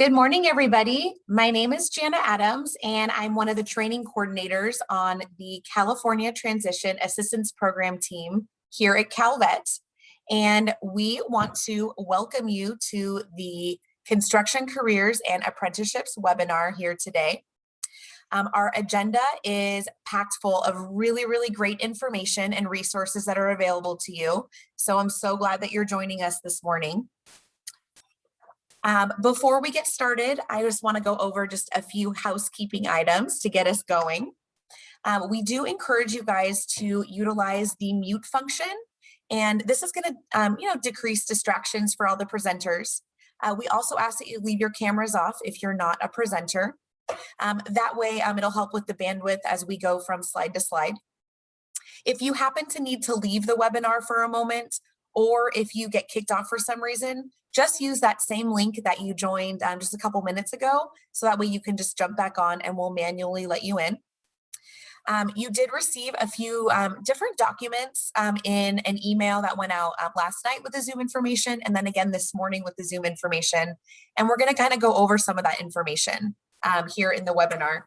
Good morning, everybody. My name is Jana Adams, and I'm one of the training coordinators on the California Transition Assistance Program team here at Calvet. And we want to welcome you to the Construction Careers and Apprenticeships webinar here today. Our agenda is packed full of really great information and resources that are available to you. So I'm so glad that you're joining us this morning. Before we get started, I just want to go over just a few housekeeping items to get us going. We do encourage you guys to utilize the mute function, and this is going to decrease distractions for all the presenters. We also ask that you leave your cameras off if you're not a presenter. That way it'll help with the bandwidth as we go from slide to slide. If you happen to need to leave the webinar for a moment, or if you get kicked off for some reason, just use that same link that you joined just a couple minutes ago, so that way you can just jump back on and we'll manually let you in. You did receive a few different documents in an email that went out last night with the Zoom information, and then again this morning with the Zoom information. And we're going to kind of go over some of that information here in the webinar.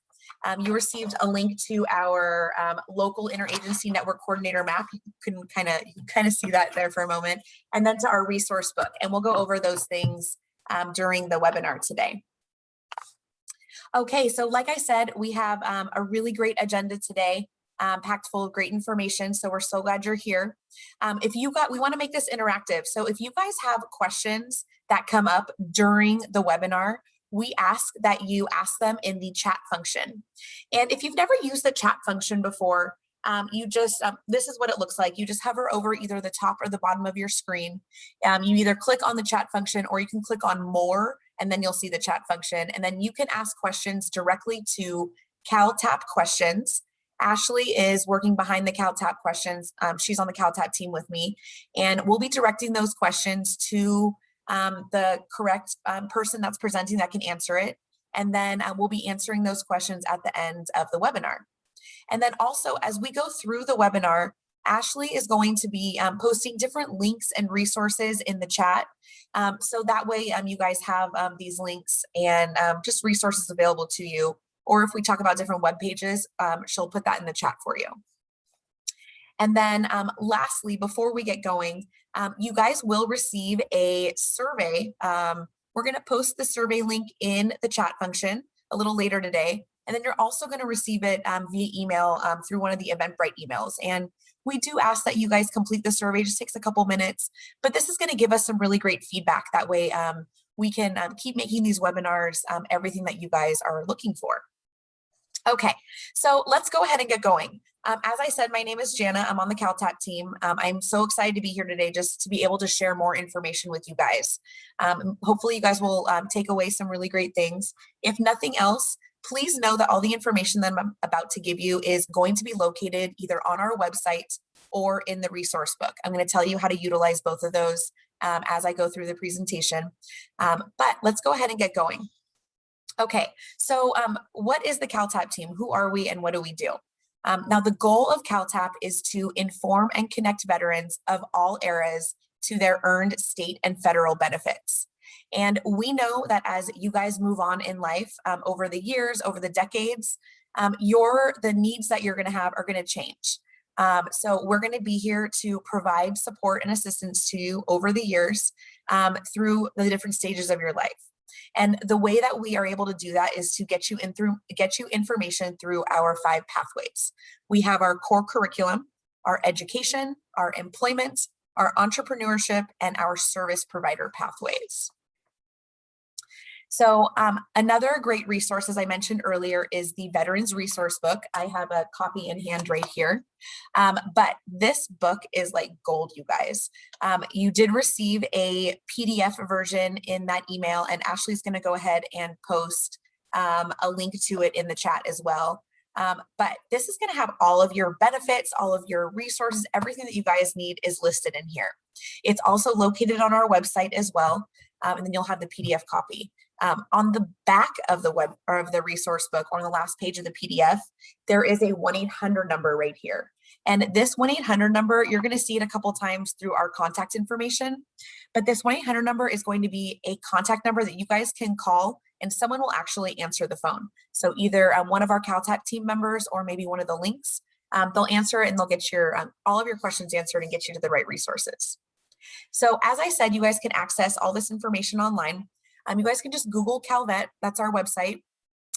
You received a link to our local interagency network coordinator map. You can kind of see that there for a moment, and then to our resource book. And we'll go over those things during the webinar today. Okay, so like I said, we have a really great agenda today, packed full of great information. So we're so glad you're here. We want to make this interactive. So if you guys have questions that come up during the webinar, we ask that you ask them in the chat function. And if you've never used the chat function before, this is what it looks like. You just hover over either the top or the bottom of your screen. You either click on the chat function, or you can click on more, and then you'll see the chat function. And then you can ask questions directly to CalTAP questions. Ashley is working behind the CalTAP questions. She's on the CalTAP team with me, and we'll be directing those questions to the correct person that's presenting that can answer it. And then we'll be answering those questions at the end of the webinar. And then also, as we go through the webinar, Ashley is going to be posting different links and resources in the chat. So that way you guys have these links and just resources available to you. Or if we talk about different web pages, she'll put that in the chat for you. And then lastly, before we get going, you guys will receive a survey. We're going to post the survey link in the chat function a little later today. And then you're also going to receive it via email through one of the Eventbrite emails. And we do ask that you guys complete the survey. It just takes a couple minutes, but this is going to give us some really great feedback. That way we can keep making these webinars everything that you guys are looking for. Okay, so let's go ahead and get going. As I said, my name is Jana. I'm on the CalTAP team. I'm so excited to be here today just to be able to share more information with you guys. Hopefully you guys will take away some really great things. If nothing else, please know that all the information that I'm about to give you is going to be located either on our website or in the resource book. I'm going to tell you how to utilize both of those as I go through the presentation. But let's go ahead and get going. Okay, so what is the CalTAP team? Who are we and what do we do? Now, the goal of CalTAP is to inform and connect veterans of all eras to their earned state and federal benefits. And we know that as you guys move on in life over the years, over the decades, the needs that you're going to have are going to change. So we're going to be here to provide support and assistance to you over the years through the different stages of your life. And the way that we are able to do that is to get you information through our 5 pathways. We have our core curriculum, our education, our employment, our entrepreneurship, and our service provider pathways. So another great resource, as I mentioned earlier, is the Veterans Resource Book. I have a copy in hand right here. But this book is like gold, you guys. You did receive a PDF version in that email, and Ashley's going to go ahead and post a link to it in the chat as well. But this is going to have all of your benefits, all of your resources, everything that you guys need is listed in here. It's also located on our website as well. and then you'll have the PDF copy. On the back of the web or of the resource book, or on the last page of the PDF, there is a 1-800 number right here. And this 1-800 number, you're going to see it a couple times through our contact information. But this 1-800 number is going to be a contact number that you guys can call, and someone will actually answer the phone. So either one of our CalTAP team members or maybe one of the links, they'll answer it and they'll get your all of your questions answered and get you to the right resources. So as I said, you guys can access all this information online. You guys can just Google Calvet, that's our website.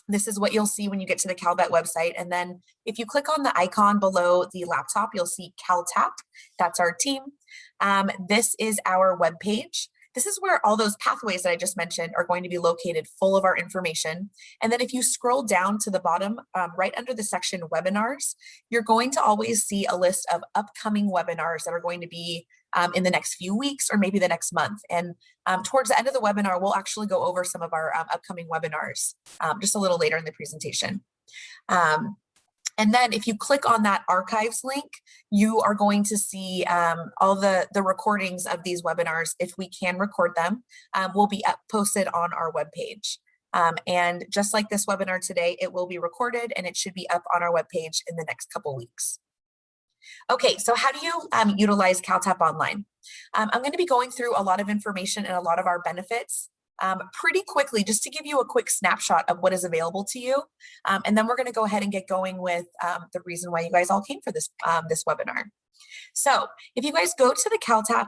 This is what you'll see when you get to the Calvet website. And then if you click on the icon below the laptop, you'll see CalTAP, that's our team. This is our web page. This is where all those pathways that I just mentioned are going to be located, full of our information. And then if you scroll down to the bottom, right under the section webinars, you're going to always see a list of upcoming webinars that are going to be in the next few weeks or maybe the next month. And towards the end of the webinar, we'll actually go over some of our upcoming webinars just a little later in the presentation. And then if you click on that archives link, you are going to see all the recordings of these webinars. If we can record them, will be posted on our webpage. And just like this webinar today, it will be recorded and it should be up on our webpage in the next couple weeks. Okay, so how do you utilize CalTAP Online? I'm going to be going through a lot of information and a lot of our benefits pretty quickly, just to give you a quick snapshot of what is available to you. And then we're going to go ahead and get going with the reason why you guys all came for this, this webinar. So if you guys go to the CalTAP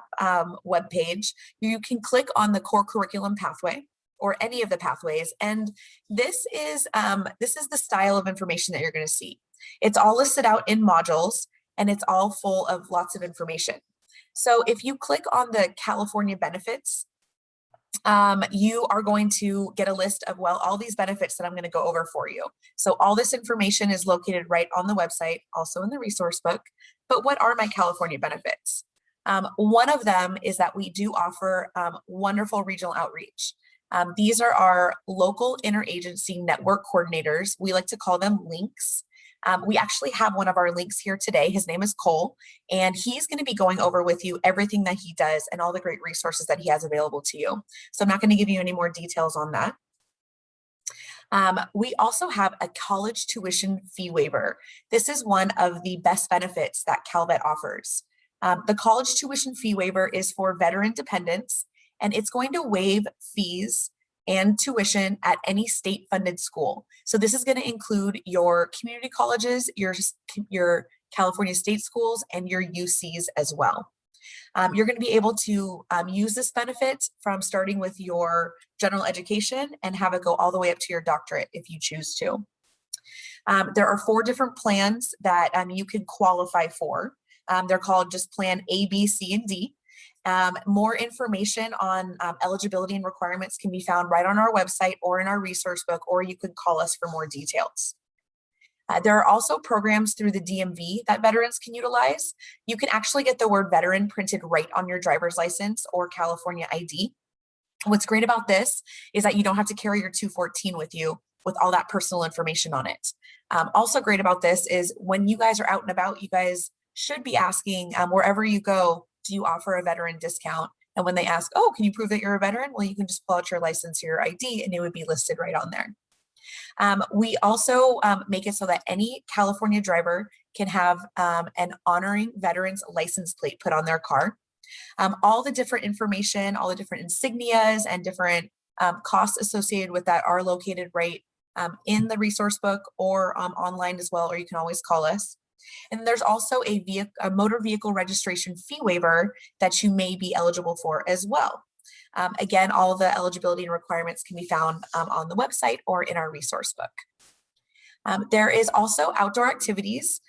webpage, you can click on the core curriculum pathway or any of the pathways. And this is the style of information that you're going to see. It's all listed out in modules and it's all full of lots of information. So if you click on the California benefits, you are going to get a list of, well, all these benefits that I'm going to go over for you. So all this information is located right on the website, also in the resource book. But what are my California benefits? One of them is that we do offer wonderful regional outreach. These are our local interagency network coordinators. We like to call them links. We actually have one of our links here today. His name is Cole, and he's going to be going over with you everything that he does and all the great resources that he has available to you. So I'm not going to give you any more details on that. We also have a college tuition fee waiver. This is one of the best benefits that Calvet offers. The college tuition fee waiver is for veteran dependents, and it's going to waive fees and tuition at any state-funded school. So this is going to include your community colleges, your California state schools, and your UCs as well. You're going to be able to use this benefit from starting with your general education and have it go all the way up to your doctorate if you choose to. There are 4 different plans that you can qualify for. They're called just Plan A, B, C, and D. More information on eligibility and requirements can be found right on our website or in our resource book, or you could call us for more details. There are also programs through the DMV that veterans can utilize. You can actually get the word veteran printed right on your driver's license or California ID. What's great about this is that you don't have to carry your 214 with you with all that personal information on it. Also great about this is when you guys are out and about, you guys should be asking wherever you go, do you offer a veteran discount? And when they ask, oh, can you prove that you're a veteran? Well, you can just pull out your license or your ID and it would be listed right on there. We also make it so that any California driver can have an honoring veterans license plate put on their car. All the different information, all the different insignias and different costs associated with that are located right in the resource book or online as well, or you can always call us. And there's also a motor vehicle registration fee waiver that you may be eligible for as well. Again, all of the eligibility and requirements can be found on the website or in our resource book. There is also outdoor activities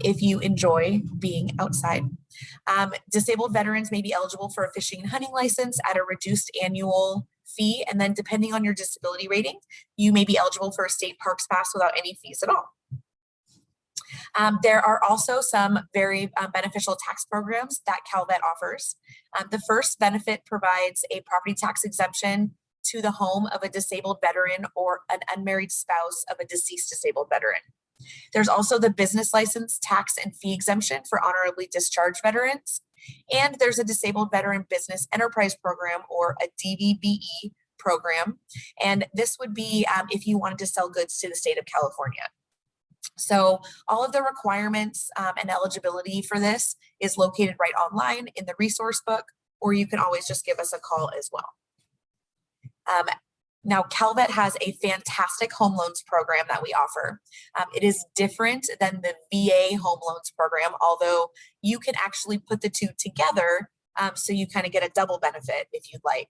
if you enjoy being outside. Disabled veterans may be eligible for a fishing and hunting license at a reduced annual fee, and then depending on your disability rating, you may be eligible for a state parks pass without any fees at all. There are also some very beneficial tax programs that Calvet offers. The first benefit provides a property tax exemption to the home of a disabled veteran or an unmarried spouse of a deceased disabled veteran. There's also the business license tax and fee exemption for honorably discharged veterans. And there's a Disabled Veteran Business Enterprise Program, or a DVBE program. And this would be if you wanted to sell goods to the state of California. So all of the requirements and eligibility for this is located right online in the resource book, or you can always just give us a call as well. Now, Calvet has a fantastic home loans program that we offer. It is different than the VA home loans program, although you can actually put the two together so you kind of get a double benefit if you'd like.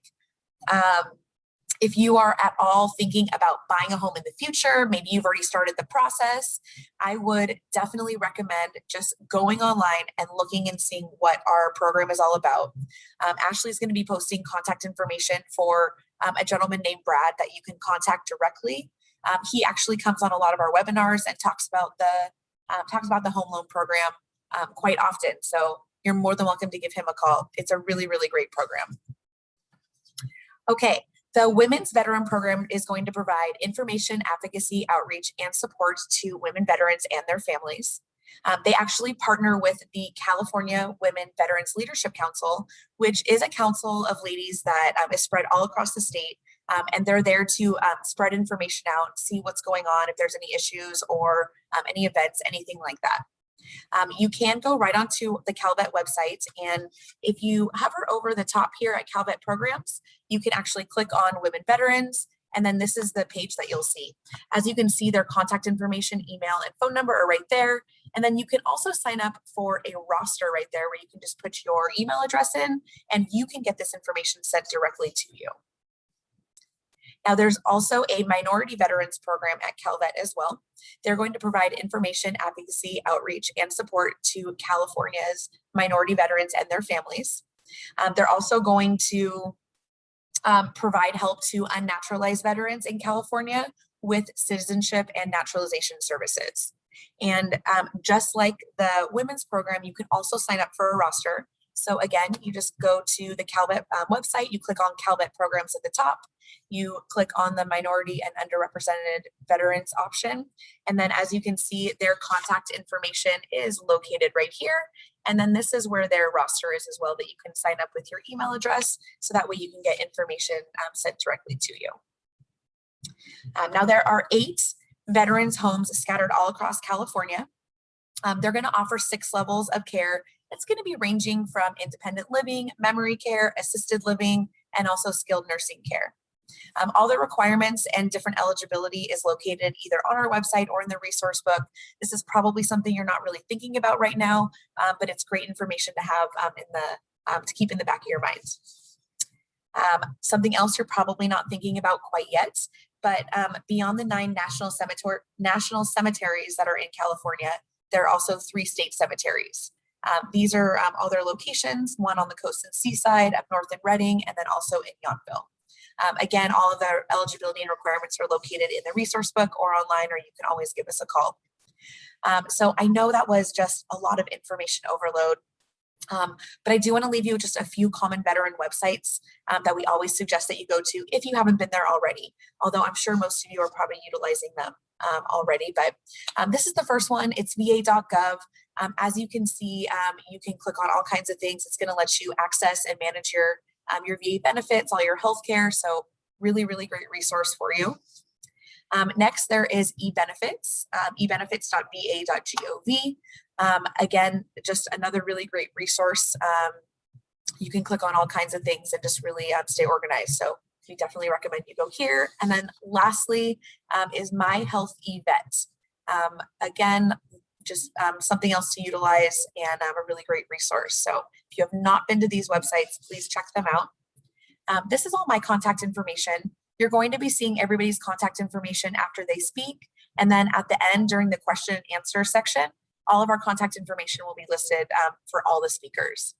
If you are at all thinking about buying a home in the future, maybe you've already started the process, I would definitely recommend just going online and looking and seeing what our program is all about. Ashley is going to be posting contact information for a gentleman named Brad that you can contact directly. He actually comes on a lot of our webinars and talks about the home loan program quite often. So you're more than welcome to give him a call. It's a really, really great program. Okay. The Women's Veteran Program is going to provide information, advocacy, outreach, and support to women veterans and their families. They actually partner with the California Women Veterans Leadership Council, which is a council of ladies that is spread all across the state. And they're there to spread information out, see what's going on, if there's any issues or any events, anything like that. You can go right onto the Calvet website, and if you hover over the top here at Calvet Programs, you can actually click on Women Veterans, and then this is the page that you'll see. As you can see, their contact information, email, and phone number are right there, and then you can also sign up for a roster right there where you can just put your email address in, and you can get this information sent directly to you. Now, there's also a minority veterans program at Calvet as well. They're going to provide information, advocacy, outreach, and support to California's minority veterans and their families. They're also going to provide help to unnaturalized veterans in California with citizenship and naturalization services. And just like the women's program, you can also sign up for a roster. So again, you just go to the Calvet website, you click on Calvet Programs at the top, you click on the minority and underrepresented veterans option. And then as you can see, their contact information is located right here. And then this is where their roster is as well, that you can sign up with your email address. So that way you can get information sent directly to you. Now there are 8 veterans homes scattered all across California. They're going to offer 6 levels of care. It's going to be ranging from independent living, memory care, assisted living, and also skilled nursing care. All the requirements and different eligibility is located either on our website or in the resource book. This is probably something you're not really thinking about right now, but it's great information to have to keep in the back of your mind. Something else you're probably not thinking about quite yet, but beyond the 9 national cemeteries that are in California, there are also 3 state cemeteries. These are all their locations, one on the coast and seaside, up north in Redding, and then also in Yountville. Again, all of their eligibility and requirements are located in the resource book or online, or you can always give us a call. So I know that was just a lot of information overload, but I do want to leave you just a few common veteran websites that we always suggest that you go to if you haven't been there already, although I'm sure most of you are probably utilizing them already. But this is the first one. It's va.gov. As you can see, you can click on all kinds of things. It's going to let you access and manage your VA benefits, all your health care. So really, really great resource for you. Next, there is eBenefits, ebenefits.va.gov. Again, just another really great resource. You can click on all kinds of things and just really stay organized. So we definitely recommend you go here. And then lastly is My Health eVet. Again, just something else to utilize and a really great resource. So if you have not been to these websites, please check them out. This is all my contact information. You're going to be seeing everybody's contact information after they speak. And then at the end, during the question and answer section, all of our contact information will be listed for all the speakers.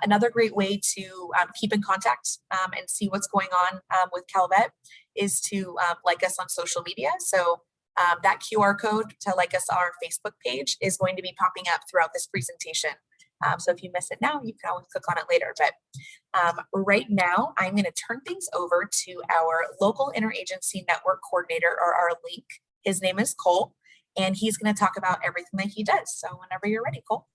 Another great way to keep in contact and see what's going on with Calvet is to like us on social media. So that QR code to like us on our Facebook page is going to be popping up throughout this presentation. So if you miss it now, you can always click on it later. But right now, I'm going to turn things over to our local interagency network coordinator, or our LINC. His name is Cole, and he's going to talk about everything that he does. So whenever you're ready, Cole.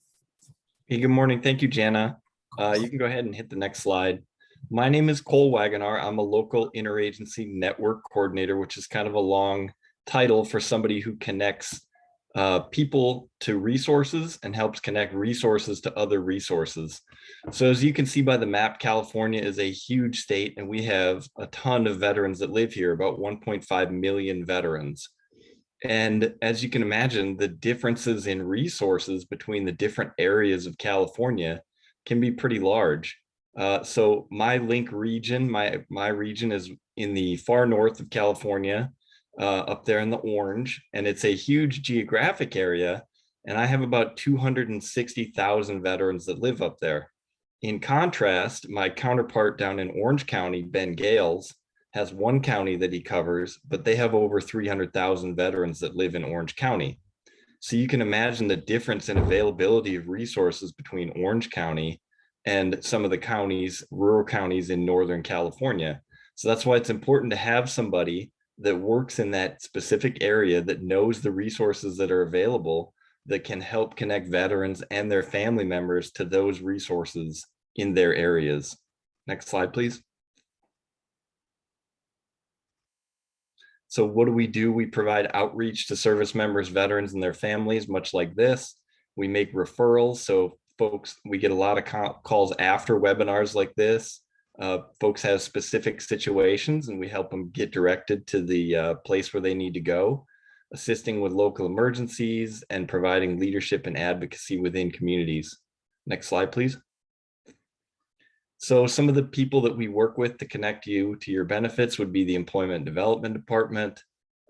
Hey, good morning. Thank you, Jana. You can go ahead and hit the next slide. My name is Cole Wagonar. I'm a local interagency network coordinator, which is kind of a long title for somebody who connects people to resources and helps connect resources to other resources. So as you can see by the map, California is a huge state, and we have a ton of veterans that live here, about 1.5 million veterans. And as you can imagine, the differences in resources between the different areas of California can be pretty large. So my link region, my region is in the far north of California, up there in the orange, and it's a huge geographic area. And I have about 260,000 veterans that live up there. In contrast, my counterpart down in Orange County, Ben Gales, has one county that he covers, but they have over 300,000 veterans that live in Orange County. So you can imagine the difference in availability of resources between Orange County and some of the counties, rural counties in Northern California. So that's why it's important to have somebody that works in that specific area that knows the resources that are available that can help connect veterans and their family members to those resources in their areas. Next slide, please. So what do? We provide outreach to service members, veterans, and their families, much like this. We make referrals. So folks, we get a lot of calls after webinars like this. Folks have specific situations and we help them get directed to the place where they need to go, assisting with local emergencies and providing leadership and advocacy within communities. Next slide, please. So some of the people that we work with to connect you to your benefits would be the Employment Development Department.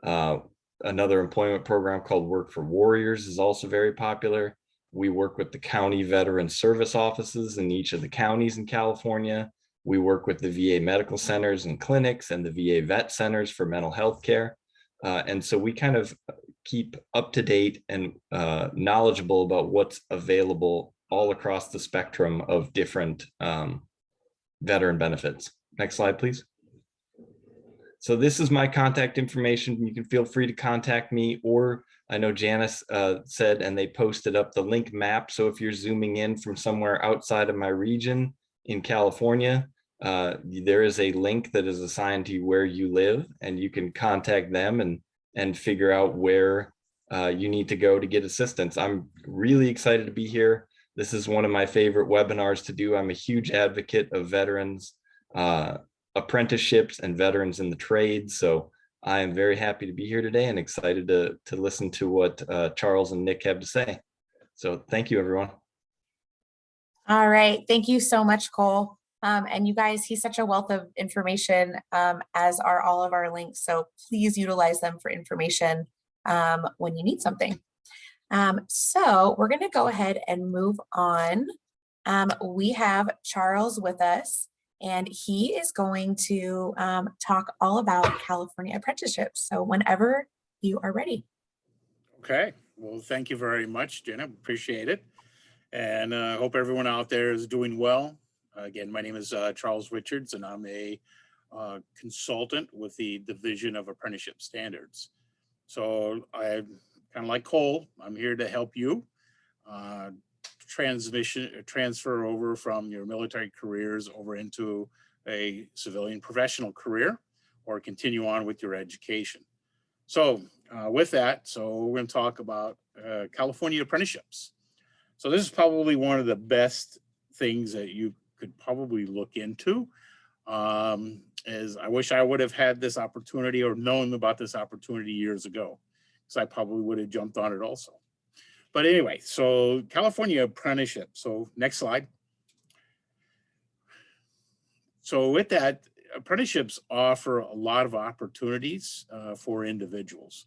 Another employment program called Work for Warriors is also very popular. We work with the county veteran service offices in each of the counties in California. We work with the VA medical centers and clinics and the VA vet centers for mental health care. And so we kind of keep up to date and knowledgeable about what's available all across the spectrum of different veteran benefits. Next slide, please. So this is my contact information. You can feel free to contact me, or I know Janice said, and they posted up the link map. So if you're zooming in from somewhere outside of my region in California, there is a link that is assigned to where you live, and you can contact them and figure out where you need to go to get assistance. I'm really excited to be here. This is one of my favorite webinars to do. I'm a huge advocate of veterans, apprenticeships, and veterans in the trades. So I am very happy to be here today and excited to listen to what Charles and Nick have to say. So thank you, everyone. All right. Thank you so much, Cole. And you guys, he's such a wealth of information, as are all of our links. So please utilize them for information when you need something. So we're going to go ahead and move on. We have Charles with us, and he is going to talk all about California apprenticeships. So whenever you are ready. Okay, well, thank you very much, Jenna. Appreciate it. And I hope everyone out there is doing well. Again, my name is Charles Richards, and I'm a consultant with the Division of Apprenticeship Standards. So I kind of like Cole, I'm here to help you transfer over from your military careers over into a civilian professional career, or continue on with your education. So with that, so we're going to talk about California apprenticeships. So this is probably one of the best things that you could probably look into. As I wish I would have had this opportunity or known about this opportunity years ago, because I probably would have jumped on it also. But anyway, so California apprenticeship. So next slide. So with that, apprenticeships offer a lot of opportunities for individuals.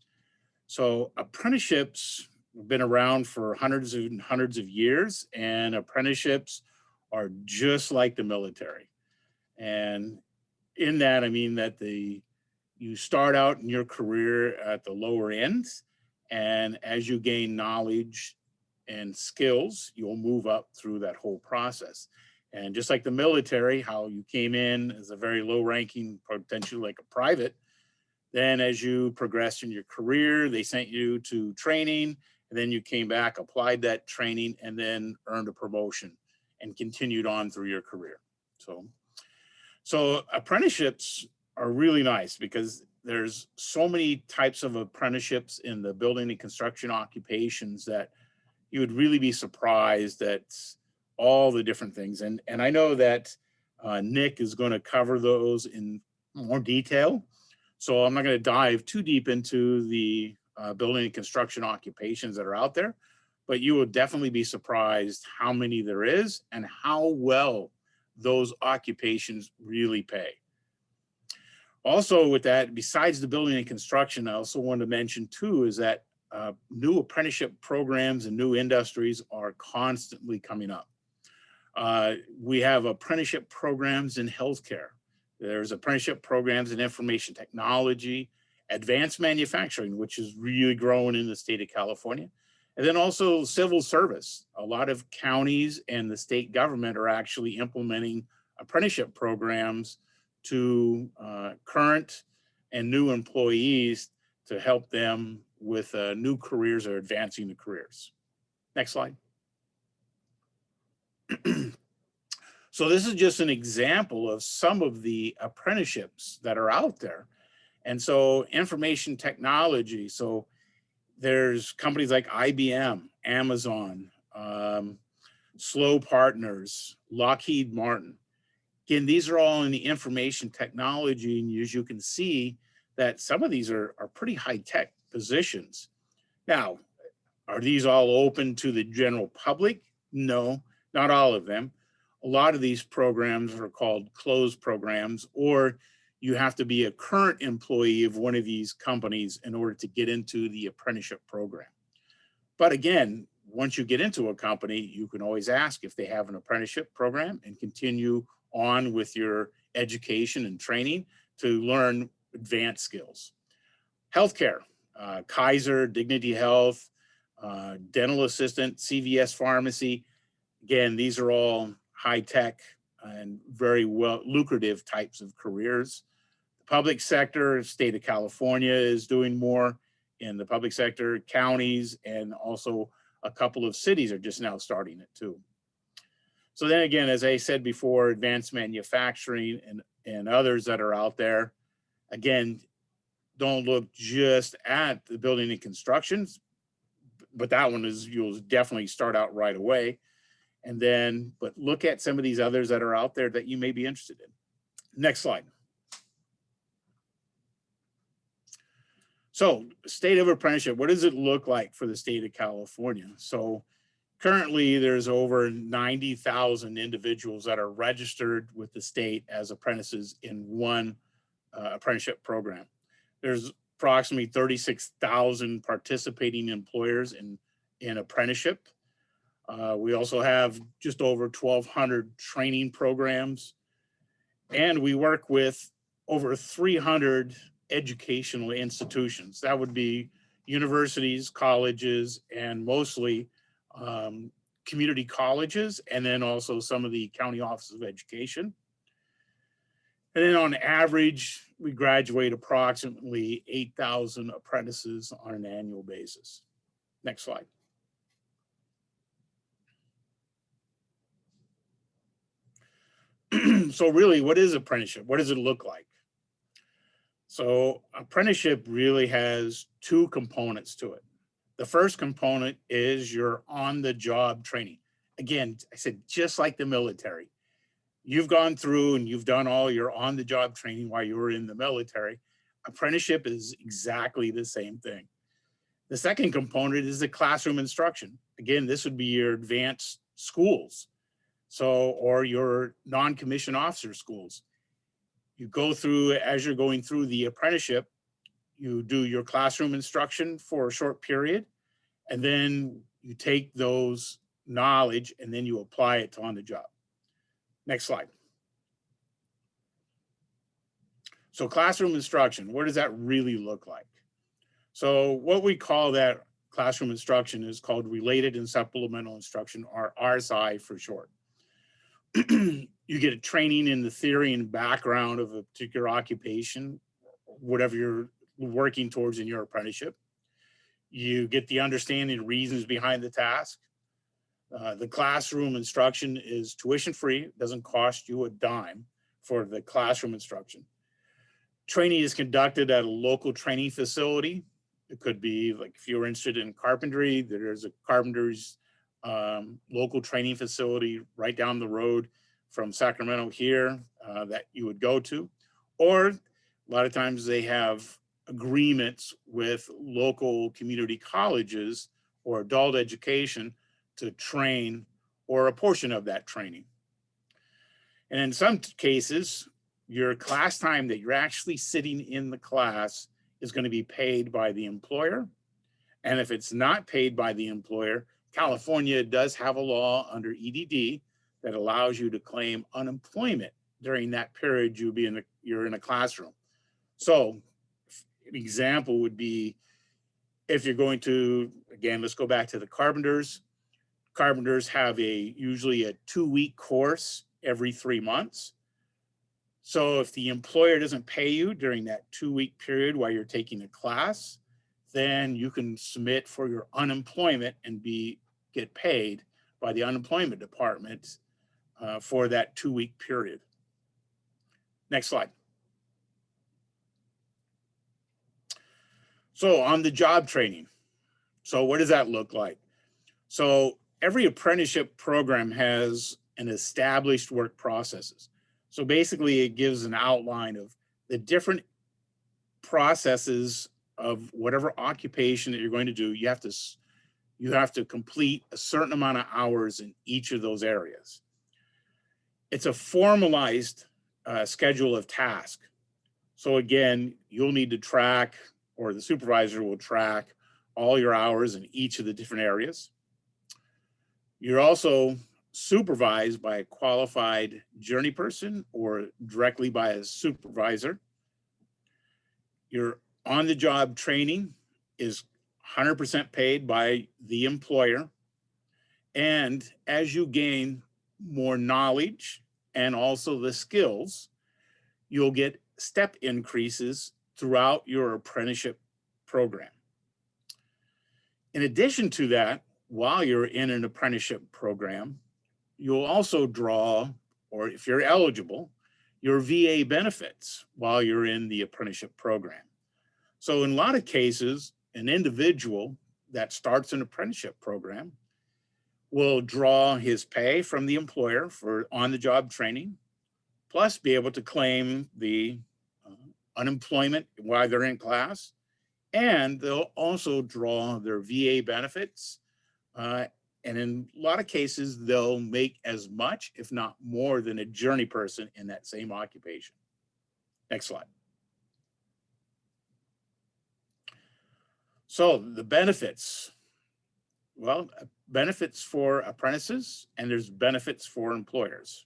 So apprenticeships have been around for hundreds and hundreds of years, and apprenticeships are just like the military. And in that, I mean that you start out in your career at the lower end, and as you gain knowledge and skills, you'll move up through that whole process. And just like the military, how you came in as a very low ranking, potentially like a private, then as you progressed in your career, they sent you to training, and then you came back, applied that training, and then earned a promotion and continued on through your career. So apprenticeships are really nice because there's so many types of apprenticeships in the building and construction occupations that you would really be surprised at all the different things. And I know that Nick is going to cover those in more detail. So I'm not going to dive too deep into the building and construction occupations that are out there, but you will definitely be surprised how many there is and how well those occupations really pay. Also with that, besides the building and construction, I also want to mention too, is that new apprenticeship programs and new industries are constantly coming up. We have apprenticeship programs in healthcare. There's apprenticeship programs in information technology, advanced manufacturing, which is really growing in the state of California. And then also civil service. A lot of counties and the state government are actually implementing apprenticeship programs to current and new employees to help them with new careers or advancing the careers. Next slide. So this is just an example of some of the apprenticeships that are out there. And so information technology, so there's companies like IBM, Amazon, Slow Partners, Lockheed Martin. Again, these are all in the information technology, and as you can see that some of these are pretty high-tech positions. Now, are these all open to the general public? No, not all of them. A lot of these programs are called closed programs, or you have to be a current employee of one of these companies in order to get into the apprenticeship program. But again, once you get into a company, you can always ask if they have an apprenticeship program and continue on with your education and training to learn advanced skills. Healthcare, Kaiser, Dignity Health, dental assistant, CVS Pharmacy. Again, these are all high-tech and very well lucrative types of careers. The public sector, state of California is doing more in the public sector, counties, and also a couple of cities are just now starting it too. So then again, as I said before, advanced manufacturing and others that are out there, again, don't look just at the building and constructions, but that one is, you'll definitely start out right away. And then, but look at some of these others that are out there that you may be interested in. Next slide. So state of apprenticeship, what does it look like for the state of California? So currently there's over 90,000 individuals that are registered with the state as apprentices in one apprenticeship program. There's approximately 36,000 participating employers in apprenticeship. We also have just over 1,200 training programs, and we work with over 300 educational institutions. That would be universities, colleges, and mostly community colleges, and then also some of the county offices of education. And then on average, we graduate approximately 8,000 apprentices on an annual basis. Next slide. So really, what is apprenticeship? What does it look like? So apprenticeship really has two components to it. The first component is your on-the-job training. Again, I said, just like the military, you've gone through and you've done all your on-the-job training while you were in the military. Apprenticeship is exactly the same thing. The second component is the classroom instruction. Again, this would be your advanced schools. So, or your non-commissioned officer schools. You go through, as you're going through the apprenticeship, you do your classroom instruction for a short period, and then you take those knowledge and then you apply it to on the job. Next slide. So classroom instruction, what does that really look like? So what we call that classroom instruction is called related and supplemental instruction, or RSI for short. You get a training in the theory and background of a particular occupation, whatever you're working towards in your apprenticeship. You get the understanding and reasons behind the task. The classroom instruction is tuition free. It doesn't cost you a dime for the classroom instruction. Training is conducted at a local training facility. It could be like if you're interested in carpentry, there's a carpenter's local training facility right down the road from Sacramento here that you would go to. Or a lot of times they have agreements with local community colleges or adult education to train or a portion of that training. And in some cases, your class time that you're actually sitting in the class is going to be paid by the employer. And if it's not paid by the employer, California does have a law under EDD that allows you to claim unemployment during that period you're in a classroom. So an example would be if you're going to, again, let's go back to the carpenters. Carpenters have usually a 2-week course every 3 months. So if the employer doesn't pay you during that 2-week period while you're taking a class, then you can submit for your unemployment and get paid by the unemployment department for that 2-week period. Next slide. So on the job training. So what does that look like? So every apprenticeship program has an established work processes. So basically it gives an outline of the different processes of whatever occupation that you're going to do. You have to complete a certain amount of hours in each of those areas. It's a formalized schedule of tasks. So again, you'll need to track, or the supervisor will track all your hours in each of the different areas. You're also supervised by a qualified journey person or directly by a supervisor. Your on-the-job training is 100% paid by the employer. And as you gain more knowledge and also the skills, you'll get step increases throughout your apprenticeship program. In addition to that, while you're in an apprenticeship program, you'll also draw, or if you're eligible, your VA benefits while you're in the apprenticeship program. So in a lot of cases, an individual that starts an apprenticeship program will draw his pay from the employer for on-the-job training, plus be able to claim the unemployment while they're in class, and they'll also draw their VA benefits. And in a lot of cases, they'll make as much, if not more, than a journey person in that same occupation. Next slide. So the benefits. Well, benefits for apprentices, and there's benefits for employers.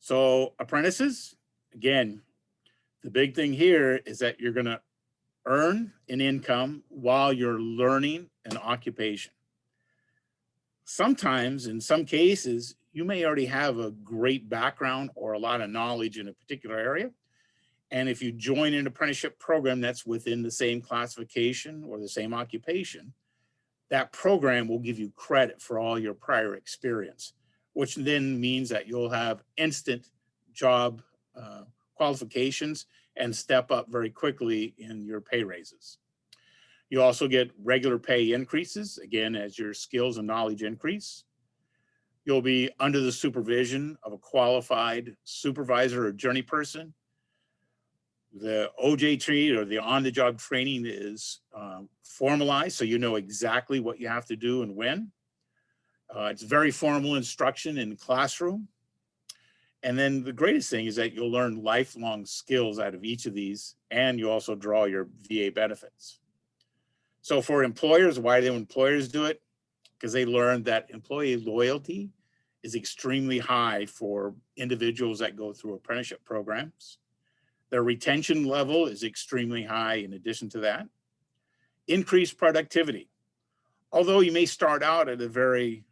So apprentices, again, the big thing here is that you're going to earn an income while you're learning an occupation. Sometimes, in some cases, you may already have a great background or a lot of knowledge in a particular area. And if you join an apprenticeship program that's within the same classification or the same occupation, that program will give you credit for all your prior experience, which then means that you'll have instant job qualifications and step up very quickly in your pay raises. You also get regular pay increases, again, as your skills and knowledge increase. You'll be under the supervision of a qualified supervisor or journey person. The OJT, or the on-the-job training, is formalized, so you know exactly what you have to do and when. It's very formal instruction in the classroom. And then the greatest thing is that you'll learn lifelong skills out of each of these, and you also draw your VA benefits. So for employers, why do employers do it? Because they learned that employee loyalty is extremely high for individuals that go through apprenticeship programs. Their retention level is extremely high in addition to that. Increased productivity. Although you may start out at a very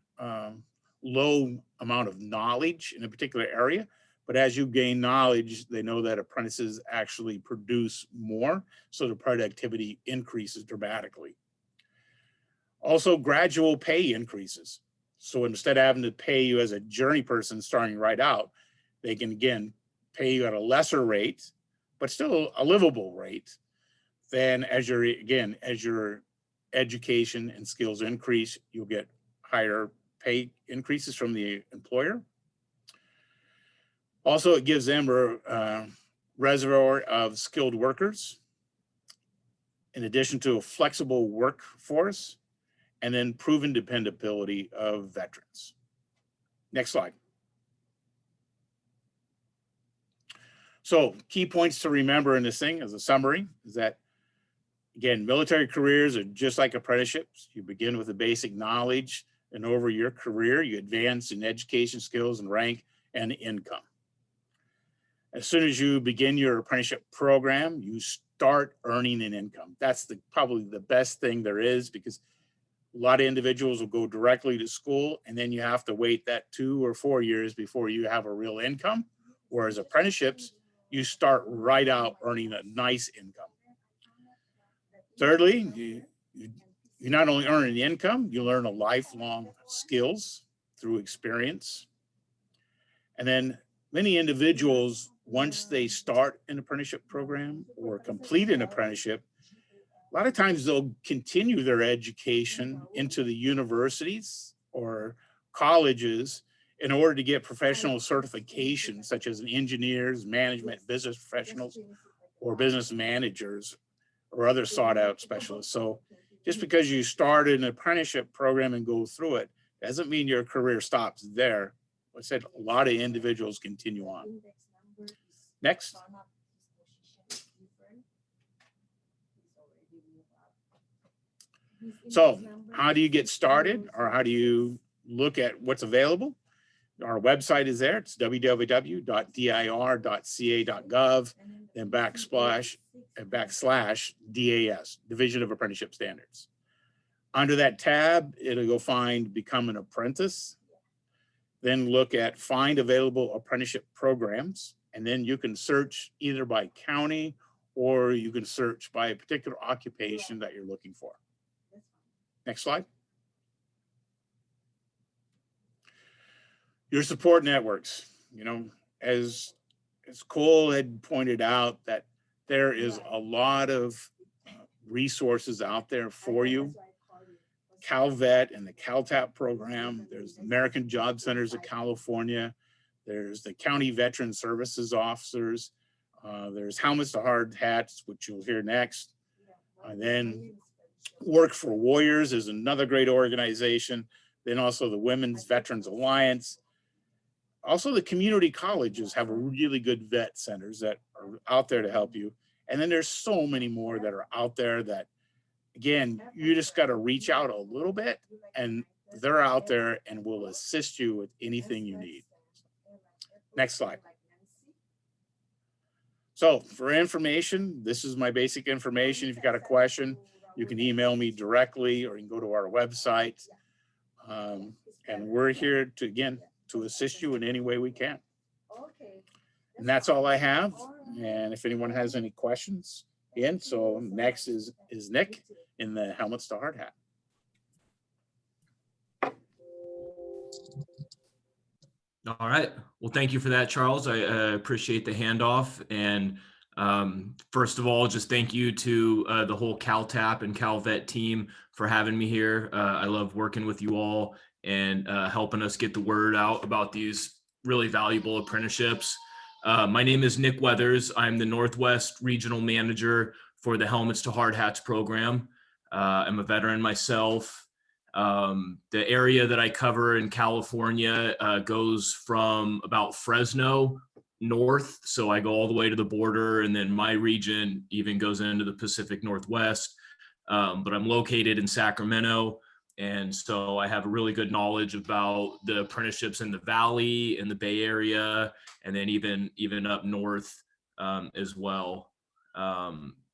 low amount of knowledge in a particular area, but as you gain knowledge, they know that apprentices actually produce more, so the productivity increases dramatically. Also, gradual pay increases. So instead of having to pay you as a journey person starting right out, they can again pay you at a lesser rate, but still a livable rate. Then as your education and skills increase, you'll get higher pay increases from the employer. Also, it gives them a reservoir of skilled workers, in addition to a flexible workforce, and then proven dependability of veterans. Next slide. So key points to remember in this thing as a summary is that, again, military careers are just like apprenticeships. You begin with the basic knowledge, and over your career, you advance in education, skills, and rank and income. As soon as you begin your apprenticeship program, you start earning an income. That's probably the best thing there is, because a lot of individuals will go directly to school, and then you have to wait that 2 or 4 years before you have a real income. Whereas apprenticeships, you start right out earning a nice income. Thirdly, you not only earn an income, you learn a lifelong skills through experience. And then many individuals, once they start an apprenticeship program or complete an apprenticeship, a lot of times they'll continue their education into the universities or colleges in order to get professional certifications, such as engineers, management, business professionals, or business managers, or other sought out specialists. So just because you started an apprenticeship program and go through it, doesn't mean your career stops there. Like I said, a lot of individuals continue on. Next. So how do you get started, or how do you look at what's available? Our website is there. It's www.dir.ca.gov, then backslash DAS, Division of Apprenticeship Standards. Under that tab, it'll go find Become an Apprentice. Then look at Find Available Apprenticeship Programs. And then you can search either by county, or you can search by a particular occupation that you're looking for. Next slide. Your support networks. You know, as Cole had pointed out, that there is a lot of resources out there for you. CalVet and the CalTAP program. There's American Job Centers of California. There's the County Veteran Services Officers. There's Helmets to Hard Hats, which you'll hear next. And then Work for Warriors is another great organization. Then also the Women's Veterans Alliance. Also, the community colleges have really good vet centers that are out there to help you. And then there's so many more that are out there that, again, you just got to reach out a little bit, and they're out there and will assist you with anything you need. Next slide. So for information, this is my basic information. If you've got a question, you can email me directly, or you can go to our website. And we're here to, again, to assist you in any way we can. And that's all I have. And if anyone has any questions, again, so next is Nick in the Helmets to Hard Hat. All right. Well, thank you for that, Charles. I appreciate the handoff. And first of all, just thank you to the whole CalTAP and CalVet team for having me here. I love working with you all and helping us get the word out about these really valuable apprenticeships. My name is Nick Weathers. I'm the Northwest Regional Manager for the Helmets to Hard Hats program. I'm a veteran myself. The area that I cover in California goes from about Fresno north. So I go all the way to the border, and then my region even goes into the Pacific Northwest. But I'm located in Sacramento. And so I have a really good knowledge about the apprenticeships in the Valley, in the Bay Area, and then even up north as well.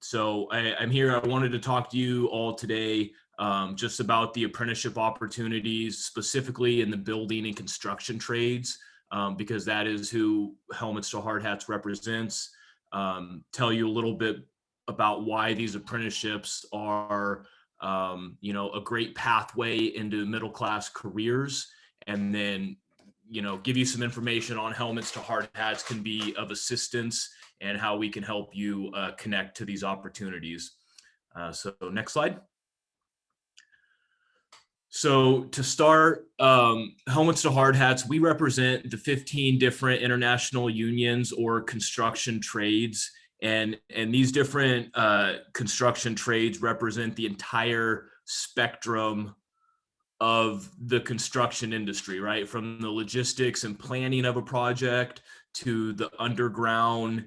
So I'm here. I wanted to talk to you all today just about the apprenticeship opportunities, specifically in the building and construction trades, because that is who Helmets to Hard Hats represents. Tell you a little bit about why these apprenticeships are you know, a great pathway into middle-class careers, and then, you know, give you some information on helmets to hard hats can be of assistance and how we can help you connect to these opportunities. So next slide. So to start, helmets to hard hats, we represent the 15 different international unions or construction trades. And these different construction trades represent the entire spectrum of the construction industry, right? From the logistics and planning of a project to the underground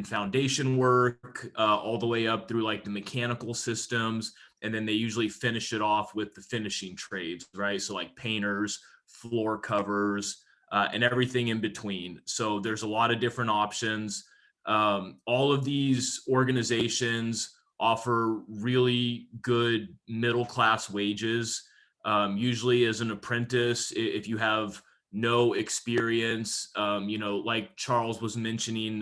foundation work, all the way up through like the mechanical systems. And then they usually finish it off with the finishing trades, right? So like painters, floor covers, and everything in between. So there's a lot of different options. All of these organizations offer really good middle-class wages. Usually as an apprentice, if you have no experience, you know, like Charles was mentioning,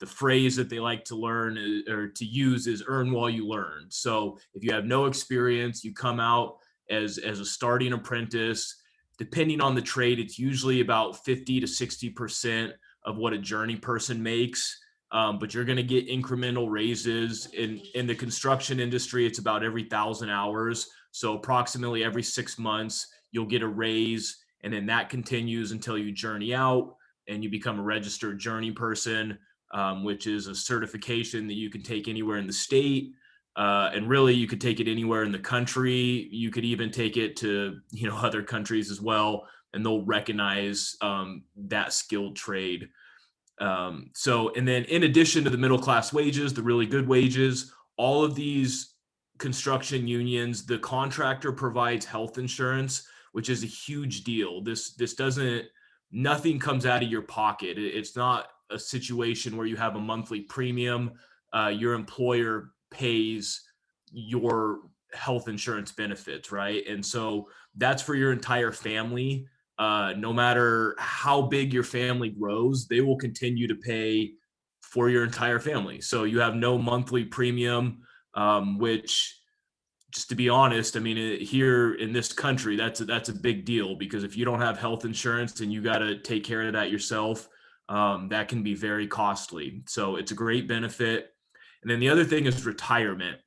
the phrase that they like to learn or to use is earn while you learn. So if you have no experience, you come out as a starting apprentice. Depending on the trade, it's usually about 50 to 60% of what a journey person makes. But you're going to get incremental raises. In the construction industry, it's about every 1,000 hours. So approximately every 6 months, you'll get a raise, and then that continues until you journey out and you become a registered journey person, which is a certification that you can take anywhere in the state. And really, you could take it anywhere in the country. You could even take it to, you know, other countries as well, and they'll recognize that skilled trade. So, and then in addition to the middle class wages, the really good wages, all of these construction unions, the contractor provides health insurance, which is a huge deal. This doesn't, nothing comes out of your pocket. It's not a situation where you have a monthly premium. Your employer pays your health insurance benefits, right? And so that's for your entire family. No matter how big your family grows, they will continue to pay for your entire family. So you have no monthly premium, which, just to be honest, I mean, here in this country, that's a big deal, because if you don't have health insurance and you got to take care of that yourself, that can be very costly. So it's a great benefit. And then the other thing is retirement.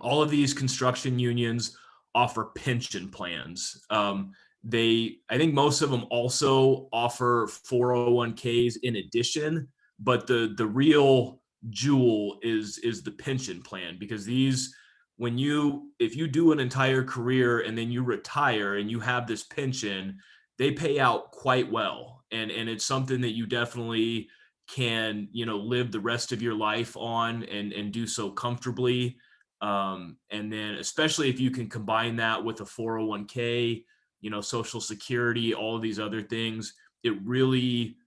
All of these construction unions offer pension plans. I think most of them also offer 401ks in addition, but the real jewel is the pension plan, because these, if you do an entire career and then you retire and you have this pension, they pay out quite well. And it's something that you definitely can, you know, live the rest of your life on and do so comfortably. And then especially if you can combine that with a 401k, you know, Social Security, all of these other things, it really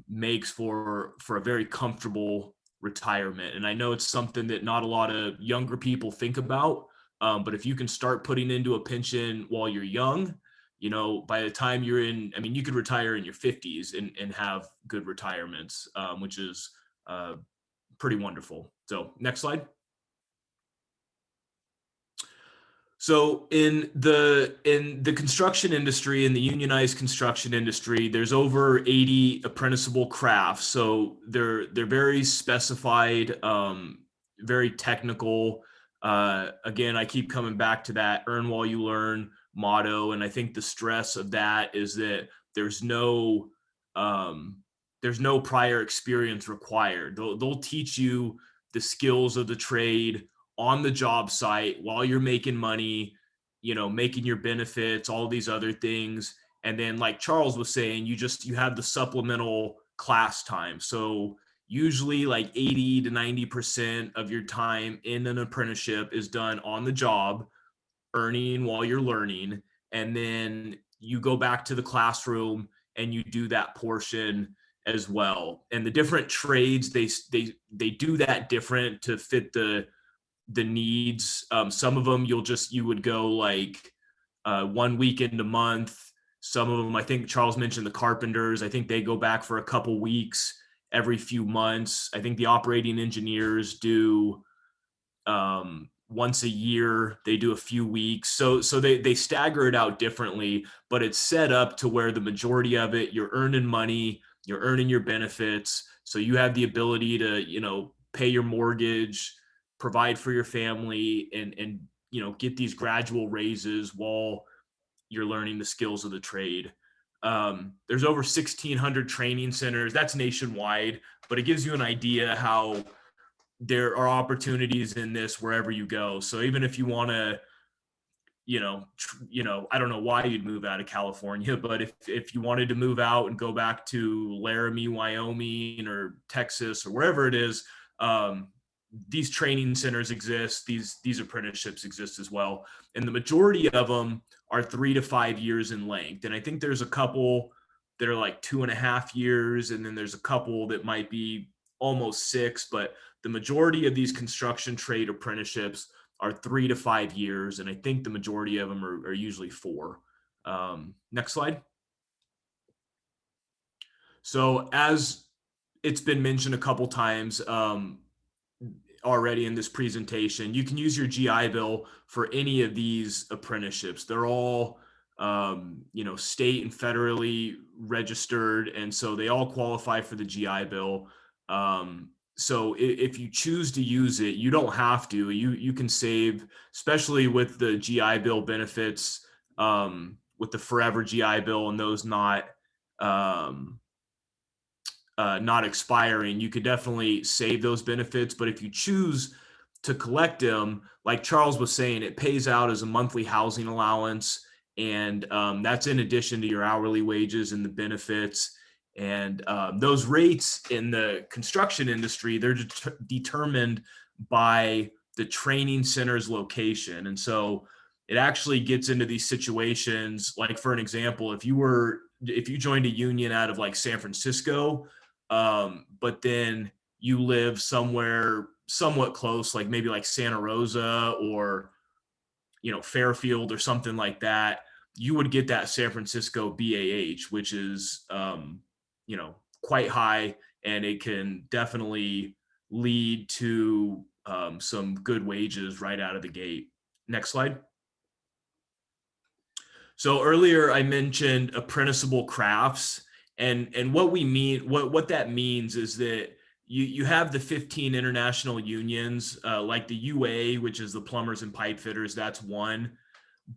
makes for a very comfortable retirement. And I know it's something that not a lot of younger people think about, but if you can start putting into a pension while you're young, you know, by the time you're in, I mean, you could retire in your 50s and have good retirements, which is pretty wonderful. So next slide. So in the construction industry, in the unionized construction industry, there's over 80 apprenticeable crafts. So they're very specified, very technical. Again, I keep coming back to that earn while you learn motto. And I think the stress of that is that there's no prior experience required. They'll teach you the skills of the trade on the job site while you're making money, you know, making your benefits, all these other things. And then like Charles was saying, you have the supplemental class time. So usually like 80 to 90% of your time in an apprenticeship is done on the job, earning while you're learning. And then you go back to the classroom and you do that portion as well. And the different trades, they do that different to fit the needs. Some of them you would go like 1 weekend a month. Some of them, I think Charles mentioned the carpenters. I think they go back for a couple weeks every few months. I think the operating engineers do once a year. They do a few weeks. So they stagger it out differently, but it's set up to where the majority of it, you're earning money, you're earning your benefits. So you have the ability to, pay your mortgage, provide for your family, and get these gradual raises while you're learning the skills of the trade. There's over 1,600 training centers. That's nationwide, but it gives you an idea how there are opportunities in this wherever you go. So even if you want to, I don't know why you'd move out of California, but if you wanted to move out and go back to Laramie, Wyoming, or Texas, or wherever it is, these training centers exist. These apprenticeships exist as well, and the majority of them are 3 to 5 years in length. And I think there's a couple that are like 2.5 years, and then there's a couple that might be almost 6. But the majority of these construction trade apprenticeships are 3 to 5 years, and I think the majority of them are usually 4. Next slide. So as it's been mentioned a couple times already in this presentation, you can use your GI Bill for any of these apprenticeships. They're all state and federally registered, and so they all qualify for the GI Bill. So if you choose to use it, you don't have to. You can save, especially with the GI Bill benefits, with the forever GI Bill and those not expiring. You could definitely save those benefits. But if you choose to collect them, like Charles was saying, it pays out as a monthly housing allowance, and that's in addition to your hourly wages and the benefits. And those rates in the construction industry, they're determined by the training center's location. And so it actually gets into these situations, like for an example, if you joined a union out of like San Francisco, but then you live somewhere somewhat close, like maybe like Santa Rosa or Fairfield or something like that, you would get that San Francisco BAH, which is quite high, and it can definitely lead to some good wages right out of the gate. Next slide. So earlier I mentioned apprenticeable crafts, and what we mean, what that means is that you have the 15 international unions, like the UA, which is the plumbers and pipe fitters, that's one,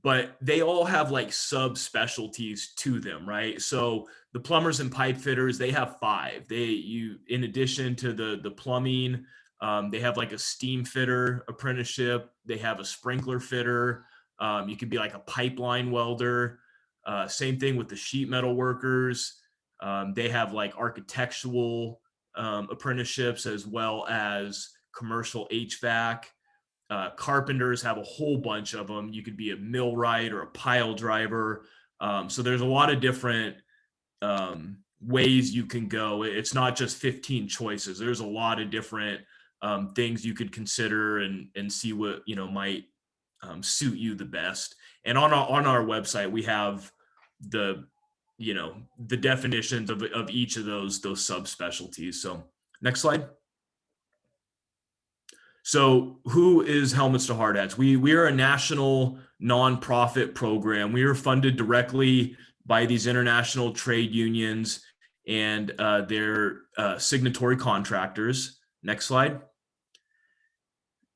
but they all have like subspecialties to them, right? So the plumbers and pipe fitters, they have 5. In addition to the plumbing, they have like a steam fitter apprenticeship. They have a sprinkler fitter. You could be like a pipeline welder. Same thing with the sheet metal workers. They have like architectural apprenticeships, as well as commercial HVAC. Carpenters have a whole bunch of them. You could be a millwright or a pile driver. So there's a lot of different ways you can go. It's not just 15 choices. There's a lot of different things you could consider and see what might suit you the best. And on our website, we have the definitions of each of those subspecialties. So next slide. So who is Helmets to Hard Hats? We are a national nonprofit program. We are funded directly by these international trade unions and their signatory contractors. Next slide.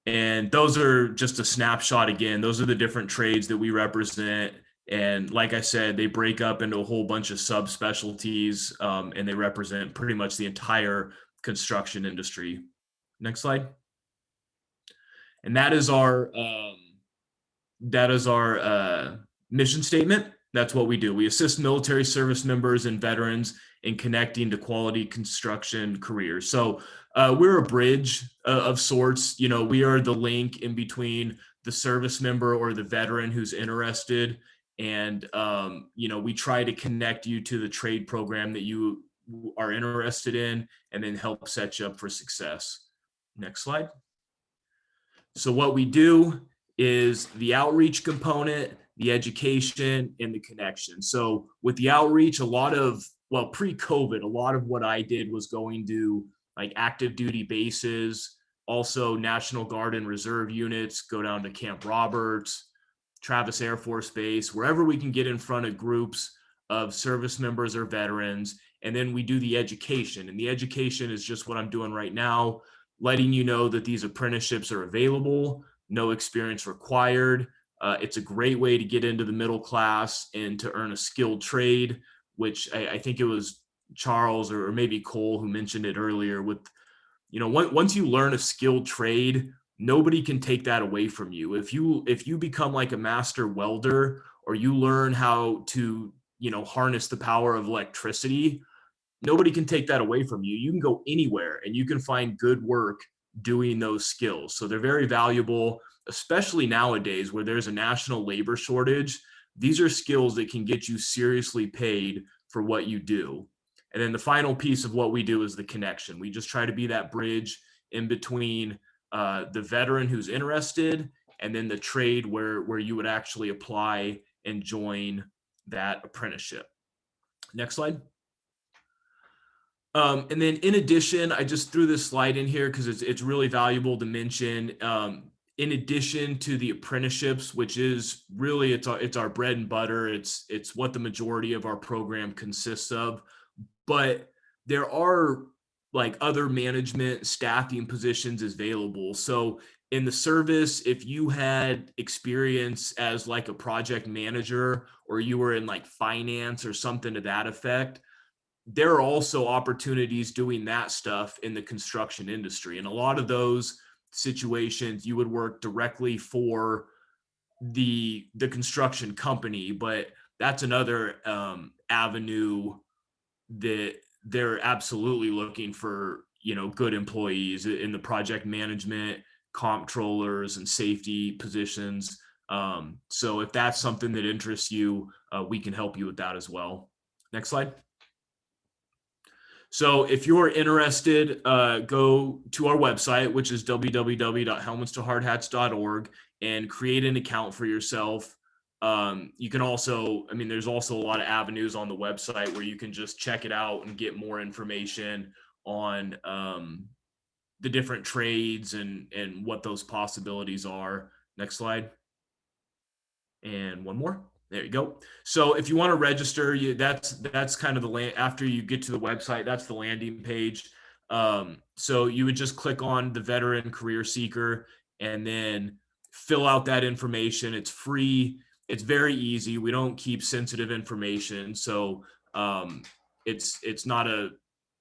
And those are just a snapshot again. Those are the different trades that we represent. And like I said, they break up into a whole bunch of subspecialties, and they represent pretty much the entire construction industry. Next slide. And that is our mission statement. That's what we do. We assist military service members and veterans in connecting to quality construction careers. So we're a bridge of sorts. We are the link in between the service member or the veteran who's interested, and we try to connect you to the trade program that you are interested in, and then help set you up for success. Next slide. So what we do is the outreach component, the education, and the connection. So with the outreach, pre-COVID, a lot of what I did was going to like active duty bases, Also, National Guard and Reserve units, go down to Camp Roberts, Travis Air Force Base, wherever we can get in front of groups of service members or veterans. And then we do the education. And the education is just what I'm doing right now, letting you know that these apprenticeships are available, no experience required. It's a great way to get into the middle class and to earn a skilled trade, which I think it was Charles or maybe Cole who mentioned it earlier. With, once you learn a skilled trade, nobody can take that away from you. If you become like a master welder, or you learn how to harness the power of electricity, nobody can take that away from you. You can go anywhere and you can find good work doing those skills. So they're very valuable, especially nowadays where there's a national labor shortage. These are skills that can get you seriously paid for what you do. And then the final piece of what we do is the connection. We just try to be that bridge in between the veteran who's interested and then the trade where you would actually apply and join that apprenticeship. Next slide. And then in addition, I just threw this slide in here because it's really valuable to mention. In addition to the apprenticeships, which is really it's our bread and butter, it's what the majority of our program consists of. But there are like other management staffing positions available. So in the service, if you had experience as like a project manager, or you were in like finance or something to that effect, there are also opportunities doing that stuff in the construction industry. And a lot of those situations, you would work directly for the construction company, but that's another avenue that they're absolutely looking for, good employees in the project management, comptrollers, and safety positions. So if that's something that interests you, we can help you with that as well. Next slide. So if you're interested, go to our website, which is www.helmetstohardhats.org, and create an account for yourself. You can also, there's also a lot of avenues on the website where you can just check it out and get more information on the different trades and what those possibilities are. Next slide. And one more. There you go. So if you want to register, that's kind of the land. After you get to the website, that's the landing page. So you would just click on the Veteran Career Seeker and then fill out that information. It's free. It's very easy. We don't keep sensitive information, so it's not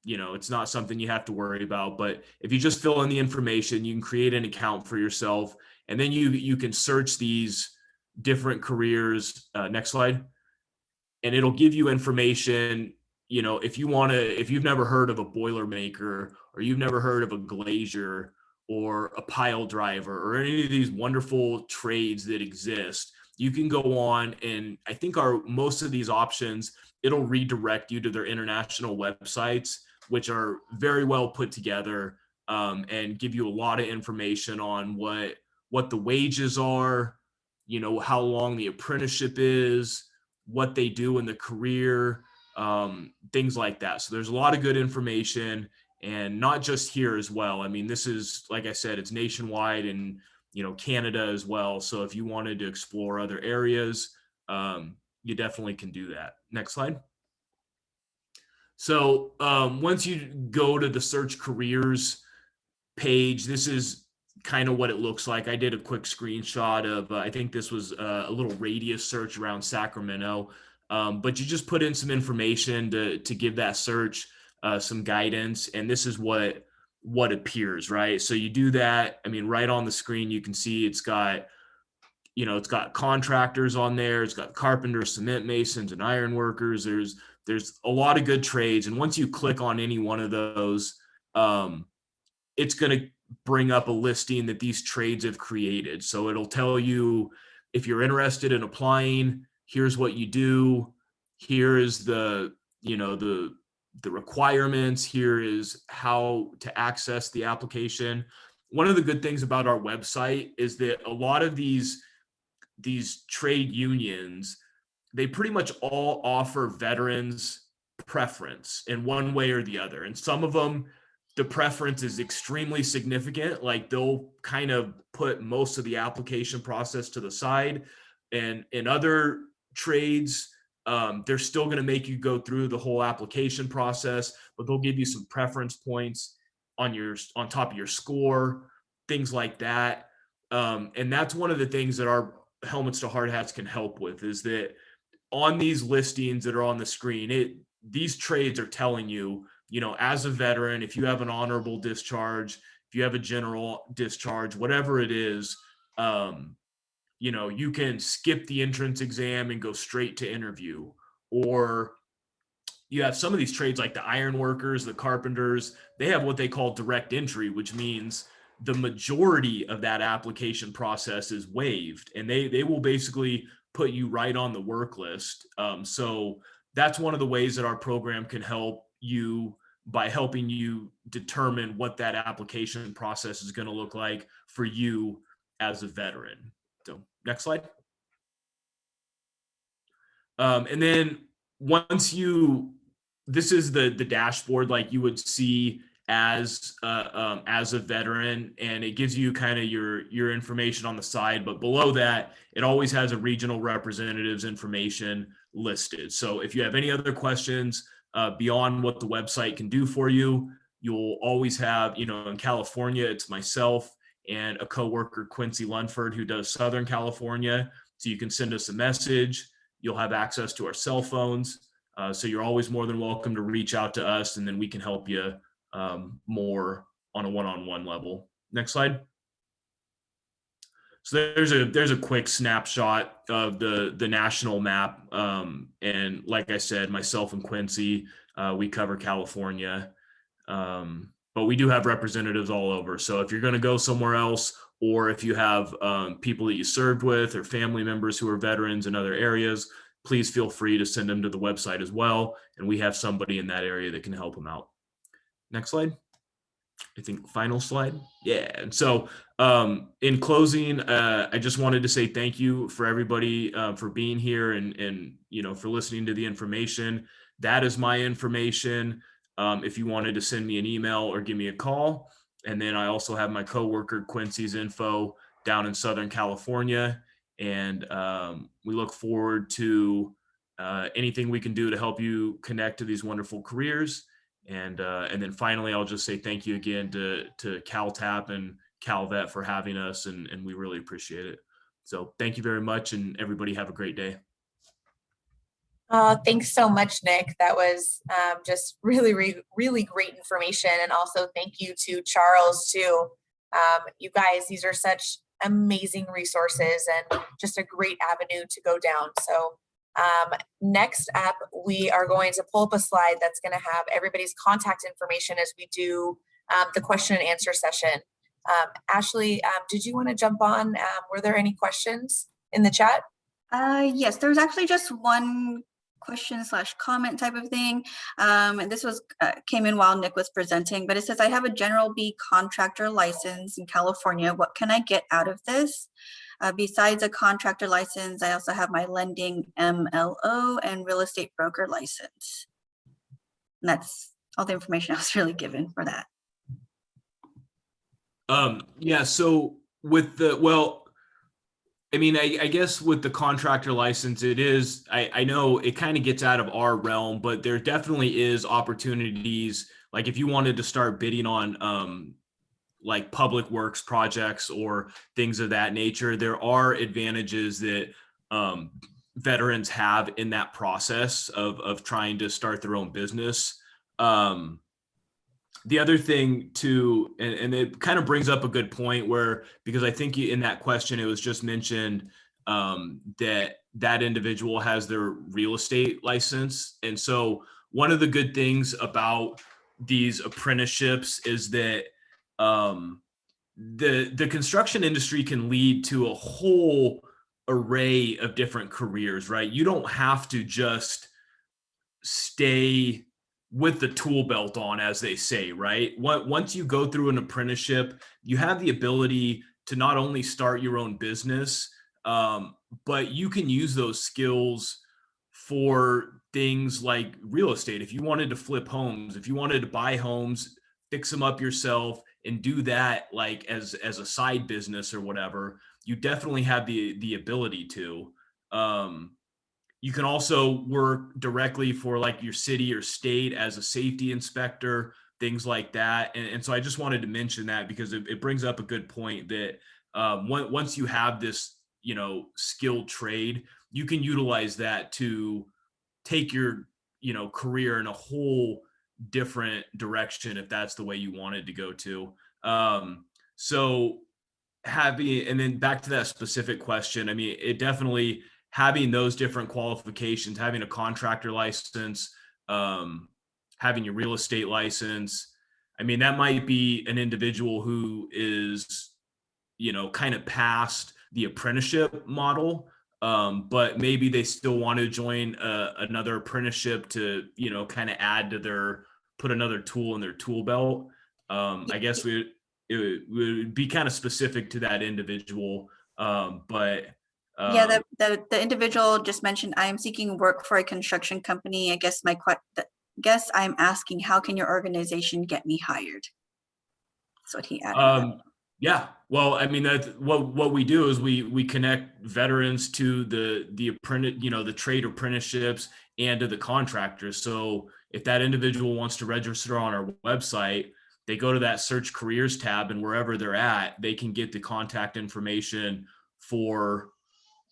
it's not something you have to worry about. But if you just fill in the information, you can create an account for yourself, and then you can search these different careers. Next slide. And it'll give you information, if you've never heard of a Boilermaker, or you've never heard of a glazier or a pile driver or any of these wonderful trades that exist, you can go on, and I think most of these options, it'll redirect you to their international websites, which are very well put together, and give you a lot of information on what the wages are, how long the apprenticeship is, what they do in the career, things like that. So there's a lot of good information, and not just here as well. This is, like I said, it's nationwide, and Canada as well. So if you wanted to explore other areas, you definitely can do that. Next slide. So once you go to the search careers page, this is kind of what it looks like. I did a quick screenshot of, I think this was a little radius search around Sacramento, but you just put in some information to give that search some guidance, and this is what appears, right? So you do that. Right on the screen, you can see it's got contractors on there. It's got carpenters, cement masons, and iron workers. There's a lot of good trades, and once you click on any one of those, it's going to bring up a listing that these trades have created. So it'll tell you, if you're interested in applying, here's what you do. Here is the requirements. Here is how to access the application. One of the good things about our website is that a lot of these trade unions, they pretty much all offer veterans preference in one way or the other. And some of them, the preference is extremely significant. Like they'll kind of put most of the application process to the side, and in other trades, they're still going to make you go through the whole application process, but they'll give you some preference points on top of your score, things like that. And that's one of the things that our Helmets to Hard Hats can help with, is that on these listings that are on the screen, these trades are telling you, as a veteran, if you have an honorable discharge, if you have a general discharge, whatever it is, you can skip the entrance exam and go straight to interview. Or you have some of these trades like the iron workers, the carpenters, they have what they call direct entry, which means the majority of that application process is waived, and they will basically put you right on the work list. So that's one of the ways that our program can help you, by helping you determine what that application process is going to look like for you as a veteran. So next slide. And then once this is the dashboard like you would see as a veteran, and it gives you kind of your information on the side, but below that, it always has a regional representative's information listed. So if you have any other questions beyond what the website can do for you, you'll always have, in California, it's myself and a coworker, Quincy Lunford, who does Southern California. So you can send us a message. You'll have access to our cell phones. So you're always more than welcome to reach out to us, and then we can help you more on a one-on-one level. Next slide. So there's a quick snapshot of the national map. And like I said, myself and Quincy, we cover California. But we do have representatives all over. So if you're going to go somewhere else, or if you have people that you served with or family members who are veterans in other areas, please feel free to send them to the website as well. And we have somebody in that area that can help them out. Next slide. I think final slide. Yeah. And so in closing, I just wanted to say thank you for everybody for being here and for listening to the information. That is my information. If you wanted to send me an email or give me a call. And then I also have my coworker Quincy's info down in Southern California. And we look forward to anything we can do to help you connect to these wonderful careers. And then finally, I'll just say thank you again to CalTAP and Calvet for having us, and we really appreciate it. So thank you very much, and everybody have a great day. Thanks so much, Nick. That was just really, really great information. And also thank you to Charles too. You guys, these are such amazing resources and just a great avenue to go down. So next up, we are going to pull up a slide that's going to have everybody's contact information as we do the question and answer session. Ashley, did you want to jump on? Were there any questions in the chat? Yes, there was actually just one question/comment type of thing. And this was came in while Nick was presenting, but it says, I have a General B contractor license in California. What can I get out of this? Besides a contractor license, I also have my lending MLO and real estate broker license. And that's all the information I was really given for that. Yeah, so with I guess with the contractor license, it is, I know it kind of gets out of our realm, but there definitely is opportunities. Like if you wanted to start bidding on like public works projects or things of that nature, there are advantages that veterans have in that process of trying to start their own business. The other thing too, and it kind of brings up a good point because I think in that question, it was just mentioned that individual has their real estate license. And so one of the good things about these apprenticeships is that the construction industry can lead to a whole array of different careers, right? You don't have to just stay with the tool belt on, as they say, right? Once you go through an apprenticeship, you have the ability to not only start your own business, but you can use those skills for things like real estate. If you wanted to flip homes, if you wanted to buy homes fix them up yourself and do that like as a side business or whatever, you definitely have the ability to. You can also work directly for like your city or state as a safety inspector, things like that. And so I just wanted to mention that because it brings up a good point that once you have this, skilled trade, you can utilize that to take your, career in a whole different direction if that's the way you wanted to go to. So having, and then back to that specific question, I mean, it definitely, having those different qualifications, having a contractor license, having your real estate license. I mean, that might be an individual who is, kind of past the apprenticeship model, but maybe they still want to join another apprenticeship to, kind of add to put another tool in their tool belt. I guess it would be kind of specific to that individual, but Yeah, the individual just mentioned, I am seeking work for a construction company. I guess guess I'm asking, how can your organization get me hired? That's what he added. Yeah, well, I mean, that's what we do is we connect veterans to the apprentice, the trade apprenticeships and to the contractors. So if that individual wants to register on our website, they go to that search careers tab, and wherever they're at, they can get the contact information for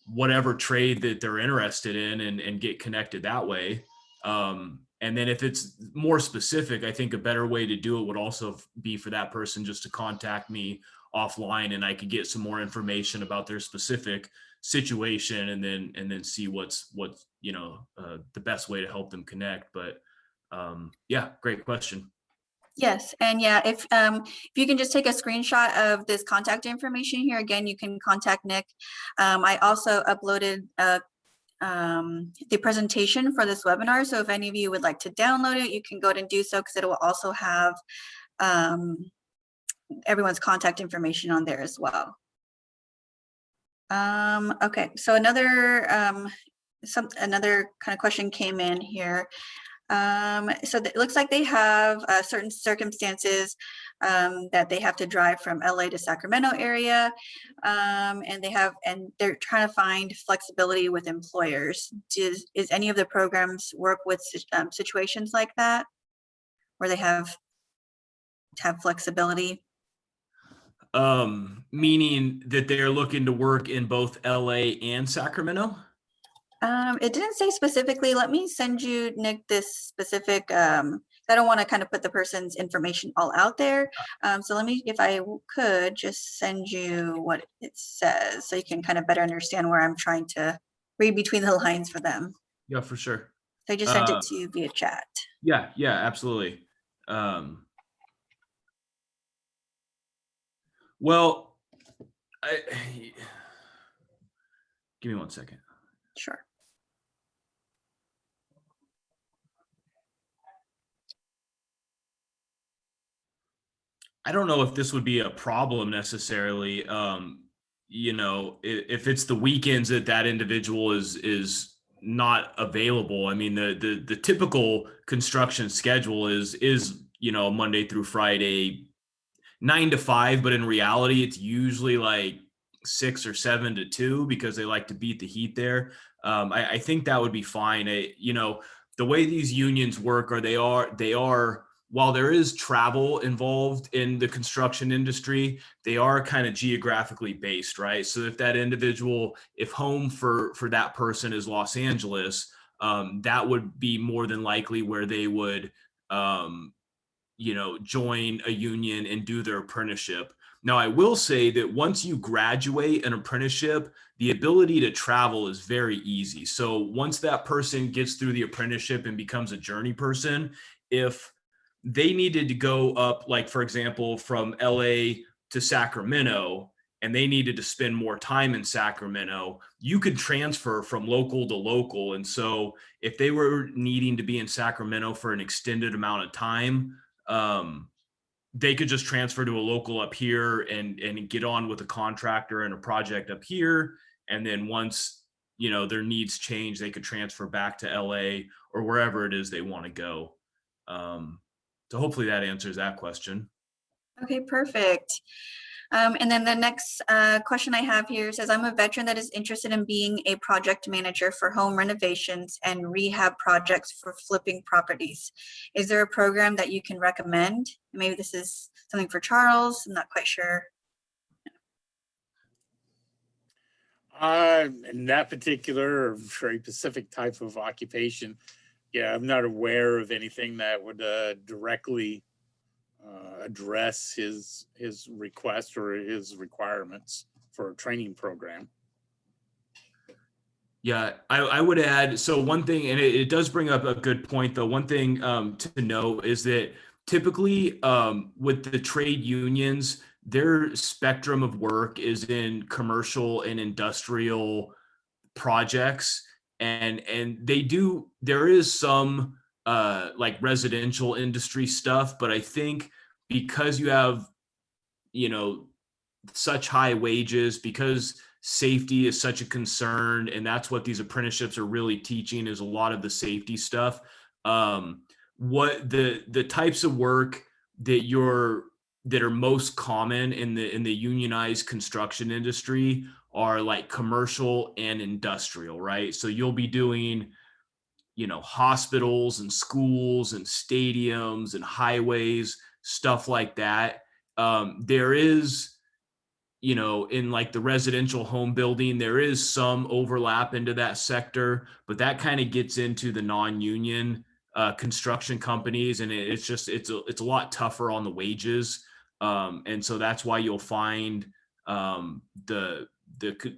whatever trade that they're interested in and get connected that way. And then if it's more specific, I think a better way to do it would also be for that person just to contact me offline, and I could get some more information about their specific situation, and then see what's the best way to help them connect. But yeah, great question. Yes, and yeah, if you can just take a screenshot of this contact information here, again, you can contact Nick. I also uploaded the presentation for this webinar, so if any of you would like to download it, you can go ahead and do so, because it will also have everyone's contact information on there as well. Okay, so another kind of question came in here. So it looks like they have certain circumstances that they have to drive from LA to Sacramento area, and they're trying to find flexibility with employers. Is any of the programs work with situations like that, where they have flexibility? Meaning that they're looking to work in both LA and Sacramento? It didn't say specifically. Let me send you, Nick, this specific, I don't want to kind of put the person's information all out there. So let me, if I could just send you what it says, so you can kind of better understand where I'm trying to read between the lines for them. Yeah, for sure. So I just sent it to you via chat. Yeah, absolutely. Well, give me 1 second. Sure. I don't know if this would be a problem necessarily. If it's the weekends that individual is not available. I mean, the typical construction schedule is Monday through Friday, 9 to 5, but in reality, it's usually like 6 or 7 to 2, because they like to beat the heat there. I think that would be fine. The way these unions work, or they are, while there is travel involved in the construction industry, they are kind of geographically based, right? So if that individual, if home for that person is Los Angeles, that would be more than likely where they would, join a union and do their apprenticeship. Now, I will say that once you graduate an apprenticeship, the ability to travel is very easy. So once that person gets through the apprenticeship and becomes a journey person, if they needed to go up, like, for example, from LA to Sacramento, and they needed to spend more time in Sacramento, you could transfer from local to local. And so if they were needing to be in Sacramento for an extended amount of time, they could just transfer to a local up here and get on with a contractor and a project up here. And then once, their needs change, they could transfer back to LA or wherever it is they want to go. So hopefully that answers that question. Okay, perfect. And then the next question I have here says, I'm a veteran that is interested in being a project manager for home renovations and rehab projects for flipping properties. Is there a program that you can recommend? Maybe this is something for Charles. I'm not quite sure. In that particular or very specific type of occupation, yeah, I'm not aware of anything that would directly address his request or his requirements for a training program. Yeah, I would add, so one thing, and it does bring up a good point though. One thing to know is that typically with the trade unions, their spectrum of work is in commercial and industrial projects, and there is some like residential industry stuff, but I think because you have, you know, such high wages, because safety is such a concern, and that's what these apprenticeships are really teaching, is a lot of the safety stuff. What the types of work that are most common in the unionized construction industry are like commercial and industrial, right? So you'll be doing, you know, hospitals and schools and stadiums and highways, stuff like that. There is, you know, in like the residential home building, there is some overlap into that sector, but that kind of gets into the non-union construction companies, and it's a lot tougher on the wages, and so that's why you'll find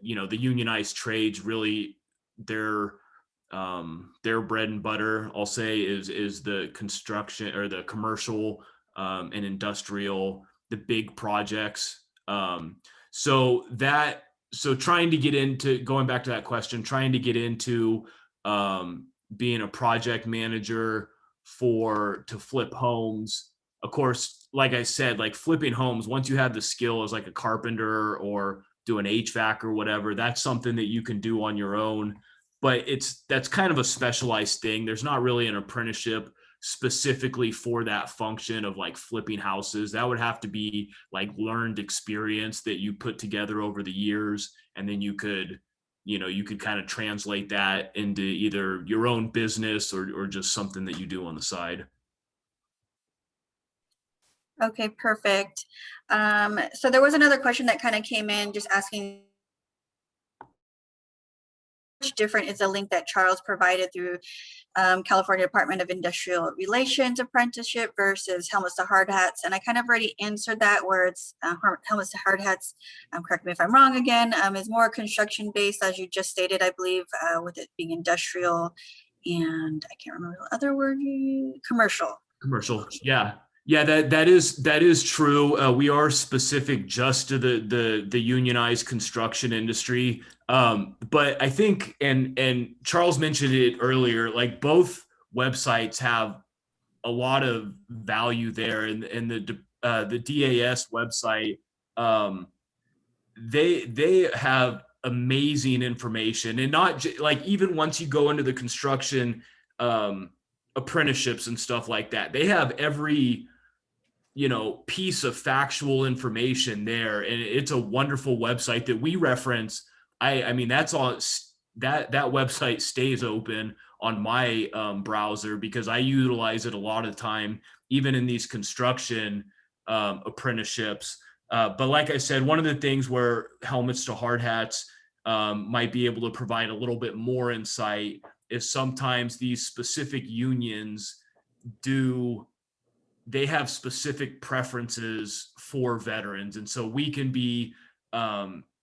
you know, the unionized trades really their bread and butter, I'll say, is the construction or the commercial and industrial, the big projects. So trying to get into, going back to that question, trying to get into being a project manager to flip homes. Of course, like I said, like flipping homes, once you have the skill as like a carpenter or doing HVAC or whatever, that's something that you can do on your own. But that's kind of a specialized thing. There's not really an apprenticeship specifically for that function of like flipping houses. That would have to be like learned experience that you put together over the years, and then you could kind of translate that into either your own business or just something that you do on the side. Okay, perfect. So there was another question that kind of came in just asking, much different is the link that Charles provided through California Department of Industrial Relations apprenticeship versus helmets to hard hats. And I kind of already answered that, where it's helmets to hard hats, correct me if I'm wrong again, is more construction based, as you just stated, I believe, with it being industrial, and I can't remember the other word, commercial. Commercial, yeah. Yeah, that is true. We are specific just to the unionized construction industry. But I think, and Charles mentioned it earlier, like both websites have a lot of value there, and the DAS website, they have amazing information, and not like, even once you go into the construction apprenticeships and stuff like that, they have every, you know, piece of factual information there, and it's a wonderful website that we reference. I mean, that's all that website stays open on my browser because I utilize it a lot of the time, even in these construction apprenticeships. But like I said, one of the things where helmets to hard hats might be able to provide a little bit more insight is sometimes these specific unions they have specific preferences for veterans. And so we can be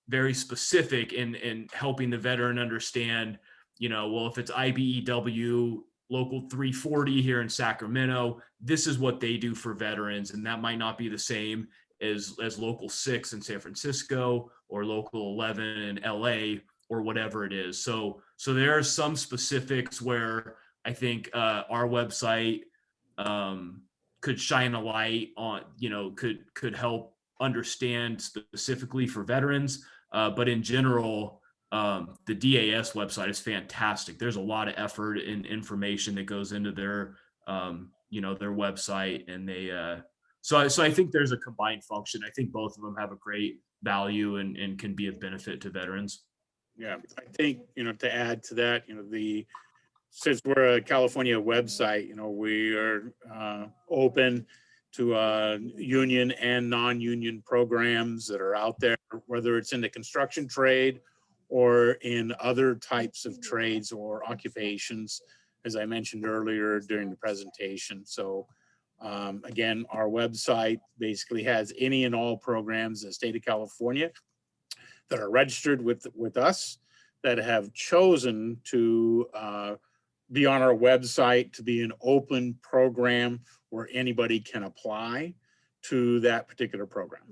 very specific in helping the veteran understand, you know, well, if it's IBEW local 340 here in Sacramento, this is what they do for veterans. And that might not be the same as local 6 in San Francisco or local 11 in LA or whatever it is. So there are some specifics where I think our website could shine a light on, you know, could help understand specifically for veterans. But in general, the DAS website is fantastic. There's a lot of effort and information that goes into their their website, and they so I think there's a combined function. I think both of them have a great value and can be of benefit to veterans. Yeah, I think, to add to that, since we're a California website, we are open to union and non-union programs that are out there, whether it's in the construction trade or in other types of trades or occupations, as I mentioned earlier during the presentation. So again, our website basically has any and all programs in the state of California that are registered with us, that have chosen to be on our website, to be an open program where anybody can apply to that particular program.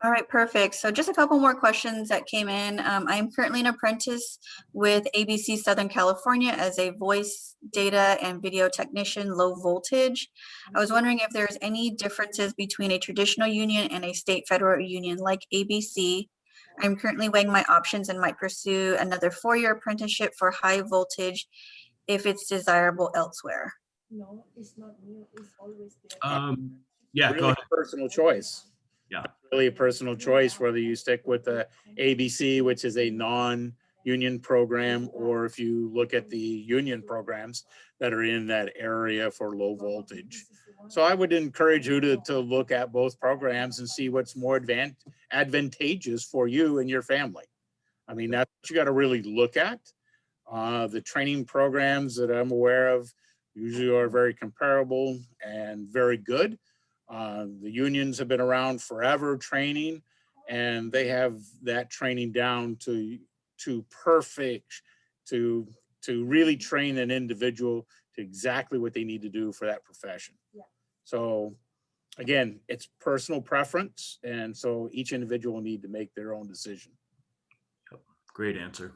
All right, perfect. So just a couple more questions that came in. I am currently an apprentice with ABC Southern California as a voice, data, and video technician, low voltage. I was wondering if there's any differences between a traditional union and a state federal union like ABC. I'm currently weighing my options and might pursue another 4-year apprenticeship for high voltage if it's desirable elsewhere. No, it's not new. It's always there. Yeah, Really go ahead. a personal choice. Yeah. Really a personal choice, whether you stick with the ABC, which is a non-union program, or if you look at the union programs that are in that area for low voltage. So I would encourage you to look at both programs and see what's more advantageous for you and your family. I mean, that's what you got to really look at. The training programs that I'm aware of usually are very comparable and very good. The unions have been around forever training, and they have that training down to perfect, to really train an individual to exactly what they need to do for that profession. Yeah. So again, it's personal preference, and so each individual will need to make their own decision. Great answer.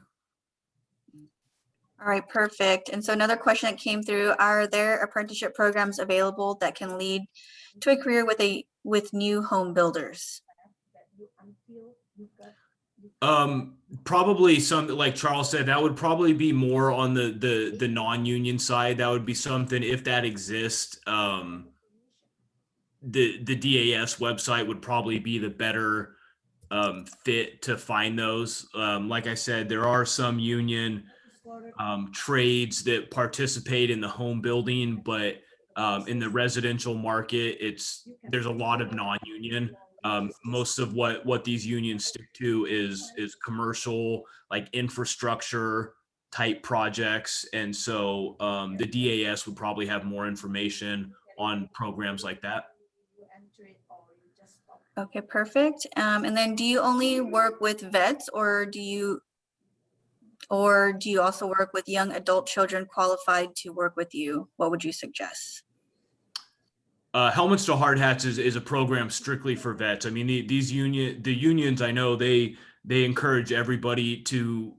All right, perfect. And so another question that came through, are there apprenticeship programs available that can lead to a career with new home builders? Probably something like Charles said, that would probably be more on the non-union side. That would be something, if that exists. The DAS website would probably be the better fit to find those. Like I said, there are some union trades that participate in the home building, but in the residential market, there's a lot of non-union. Most of what these unions stick to is commercial, like infrastructure type projects, and so the DAS would probably have more information on programs like that. Okay, perfect. And then do you only work with vets, or do you also work with young adult children qualified to work with you? What would you suggest? Helmets to Hard Hats is a program strictly for vets. I mean, the unions, I know they encourage everybody to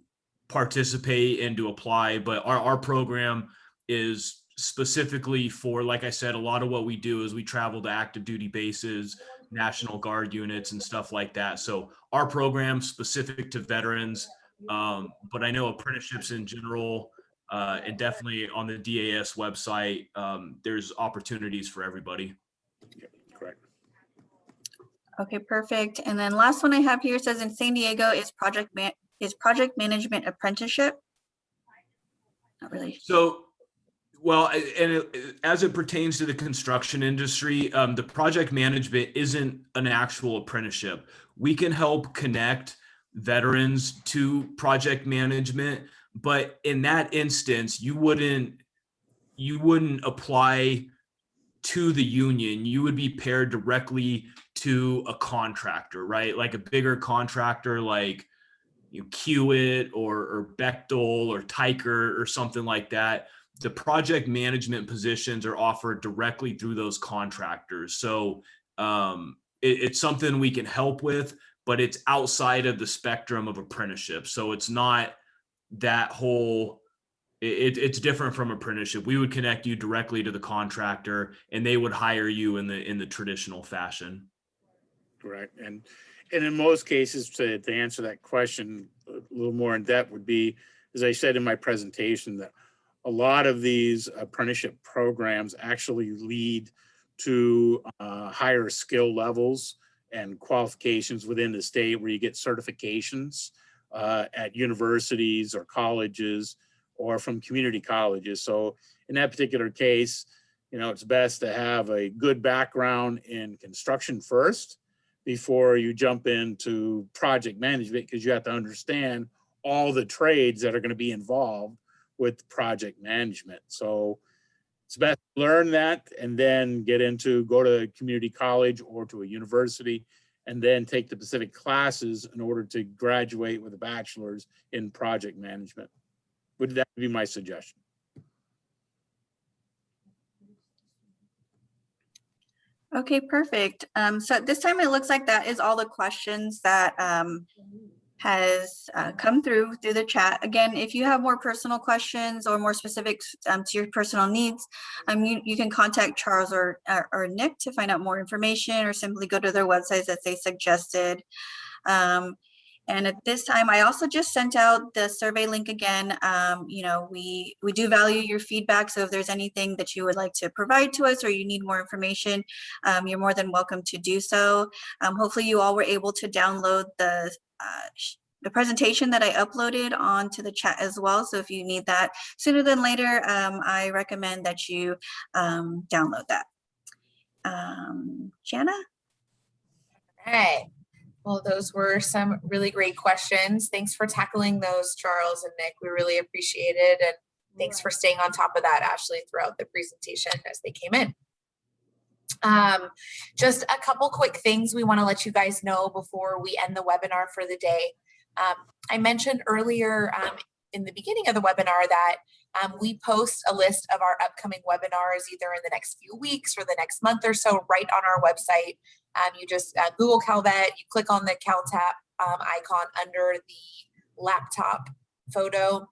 participate and to apply, but our program is specifically for, like I said, a lot of what we do is we travel to active duty bases, National Guard units, and stuff like that. So our program specific to veterans, but I know apprenticeships in general. And definitely on the DAS website, there's opportunities for everybody. Correct. Okay, perfect. And then last one I have here says in San Diego is project management apprenticeship. Not really. So, well, as it pertains to the construction industry, the project management isn't an actual apprenticeship. We can help connect veterans to project management, but in that instance, you wouldn't apply to the union. You would be paired directly to a contractor, right? Like a bigger contractor, like Kiewit or Bechtel or Tyker or something like that. The project management positions are offered directly through those contractors. So it's something we can help with, but it's outside of the spectrum of apprenticeship. So it's not that whole, it's different from apprenticeship. We would connect you directly to the contractor, and they would hire you in the traditional fashion. Correct. And in most cases, to answer that question a little more in depth would be, as I said in my presentation, that a lot of these apprenticeship programs actually lead to higher skill levels and qualifications within the state, where you get certifications at universities or colleges or from community colleges. So in that particular case, it's best to have a good background in construction first before you jump into project management, because you have to understand all the trades that are going to be involved with project management. So it's best to learn that and then go to community college or to a university, and then take the specific classes in order to graduate with a bachelor's in project management. Would that be my suggestion? Okay, perfect. So at this time, it looks like that is all the questions that has come through the chat. Again, if you have more personal questions or more specifics to your personal needs, you can contact Charles or Nick to find out more information, or simply go to their websites as they suggested. And at this time, I also just sent out the survey link again. We do value your feedback. So if there's anything that you would like to provide to us, or you need more information, you're more than welcome to do so. Hopefully you all were able to download the presentation that I uploaded onto the chat as well. So if you need that sooner than later, I recommend that you download that. Jana? All right. Well, those were some really great questions. Thanks for tackling those, Charles and Nick. We really appreciate it. And thanks for staying on top of that, Ashley, throughout the presentation as they came in. Just a couple quick things we want to let you guys know before we end the webinar for the day. I mentioned earlier in the beginning of the webinar that we post a list of our upcoming webinars either in the next few weeks or the next month or so right on our website. You just Google Calvet, you click on the CalTAP icon under the laptop photo.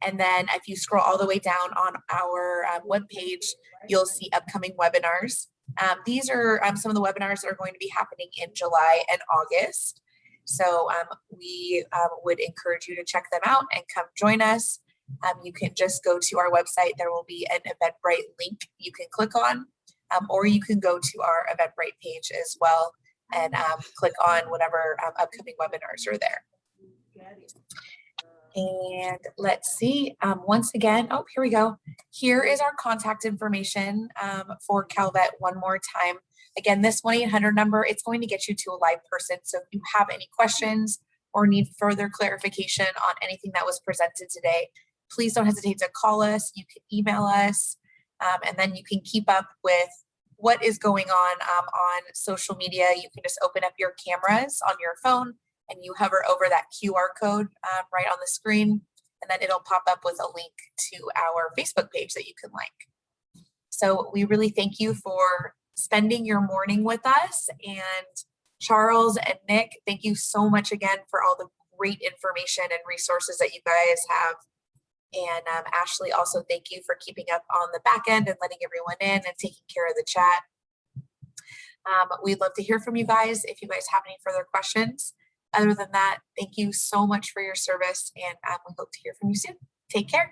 And then if you scroll all the way down on our webpage, you'll see upcoming webinars. These are some of the webinars that are going to be happening in July and August. So we would encourage you to check them out and come join us. You can just go to our website. There will be an Eventbrite link you can click on, or you can go to our Eventbrite page as well and click on whatever upcoming webinars are there. And let's see, once again, oh, here we go. Here is our contact information for Calvet one more time. Again, this 1-800 number, it's going to get you to a live person. So if you have any questions or need further clarification on anything that was presented today, please don't hesitate to call us. You can email us, and then you can keep up with what is going on social media. You can just open up your cameras on your phone and you hover over that QR code right on the screen, and then it'll pop up with a link to our Facebook page that you can like. So we really thank you for spending your morning with us. And Charles and Nick, thank you so much again for all the great information and resources that you guys have. And Ashley, also thank you for keeping up on the back end and letting everyone in and taking care of the chat. We'd love to hear from you guys if you guys have any further questions. Other than that, thank you so much for your service, and we hope to hear from you soon. Take care.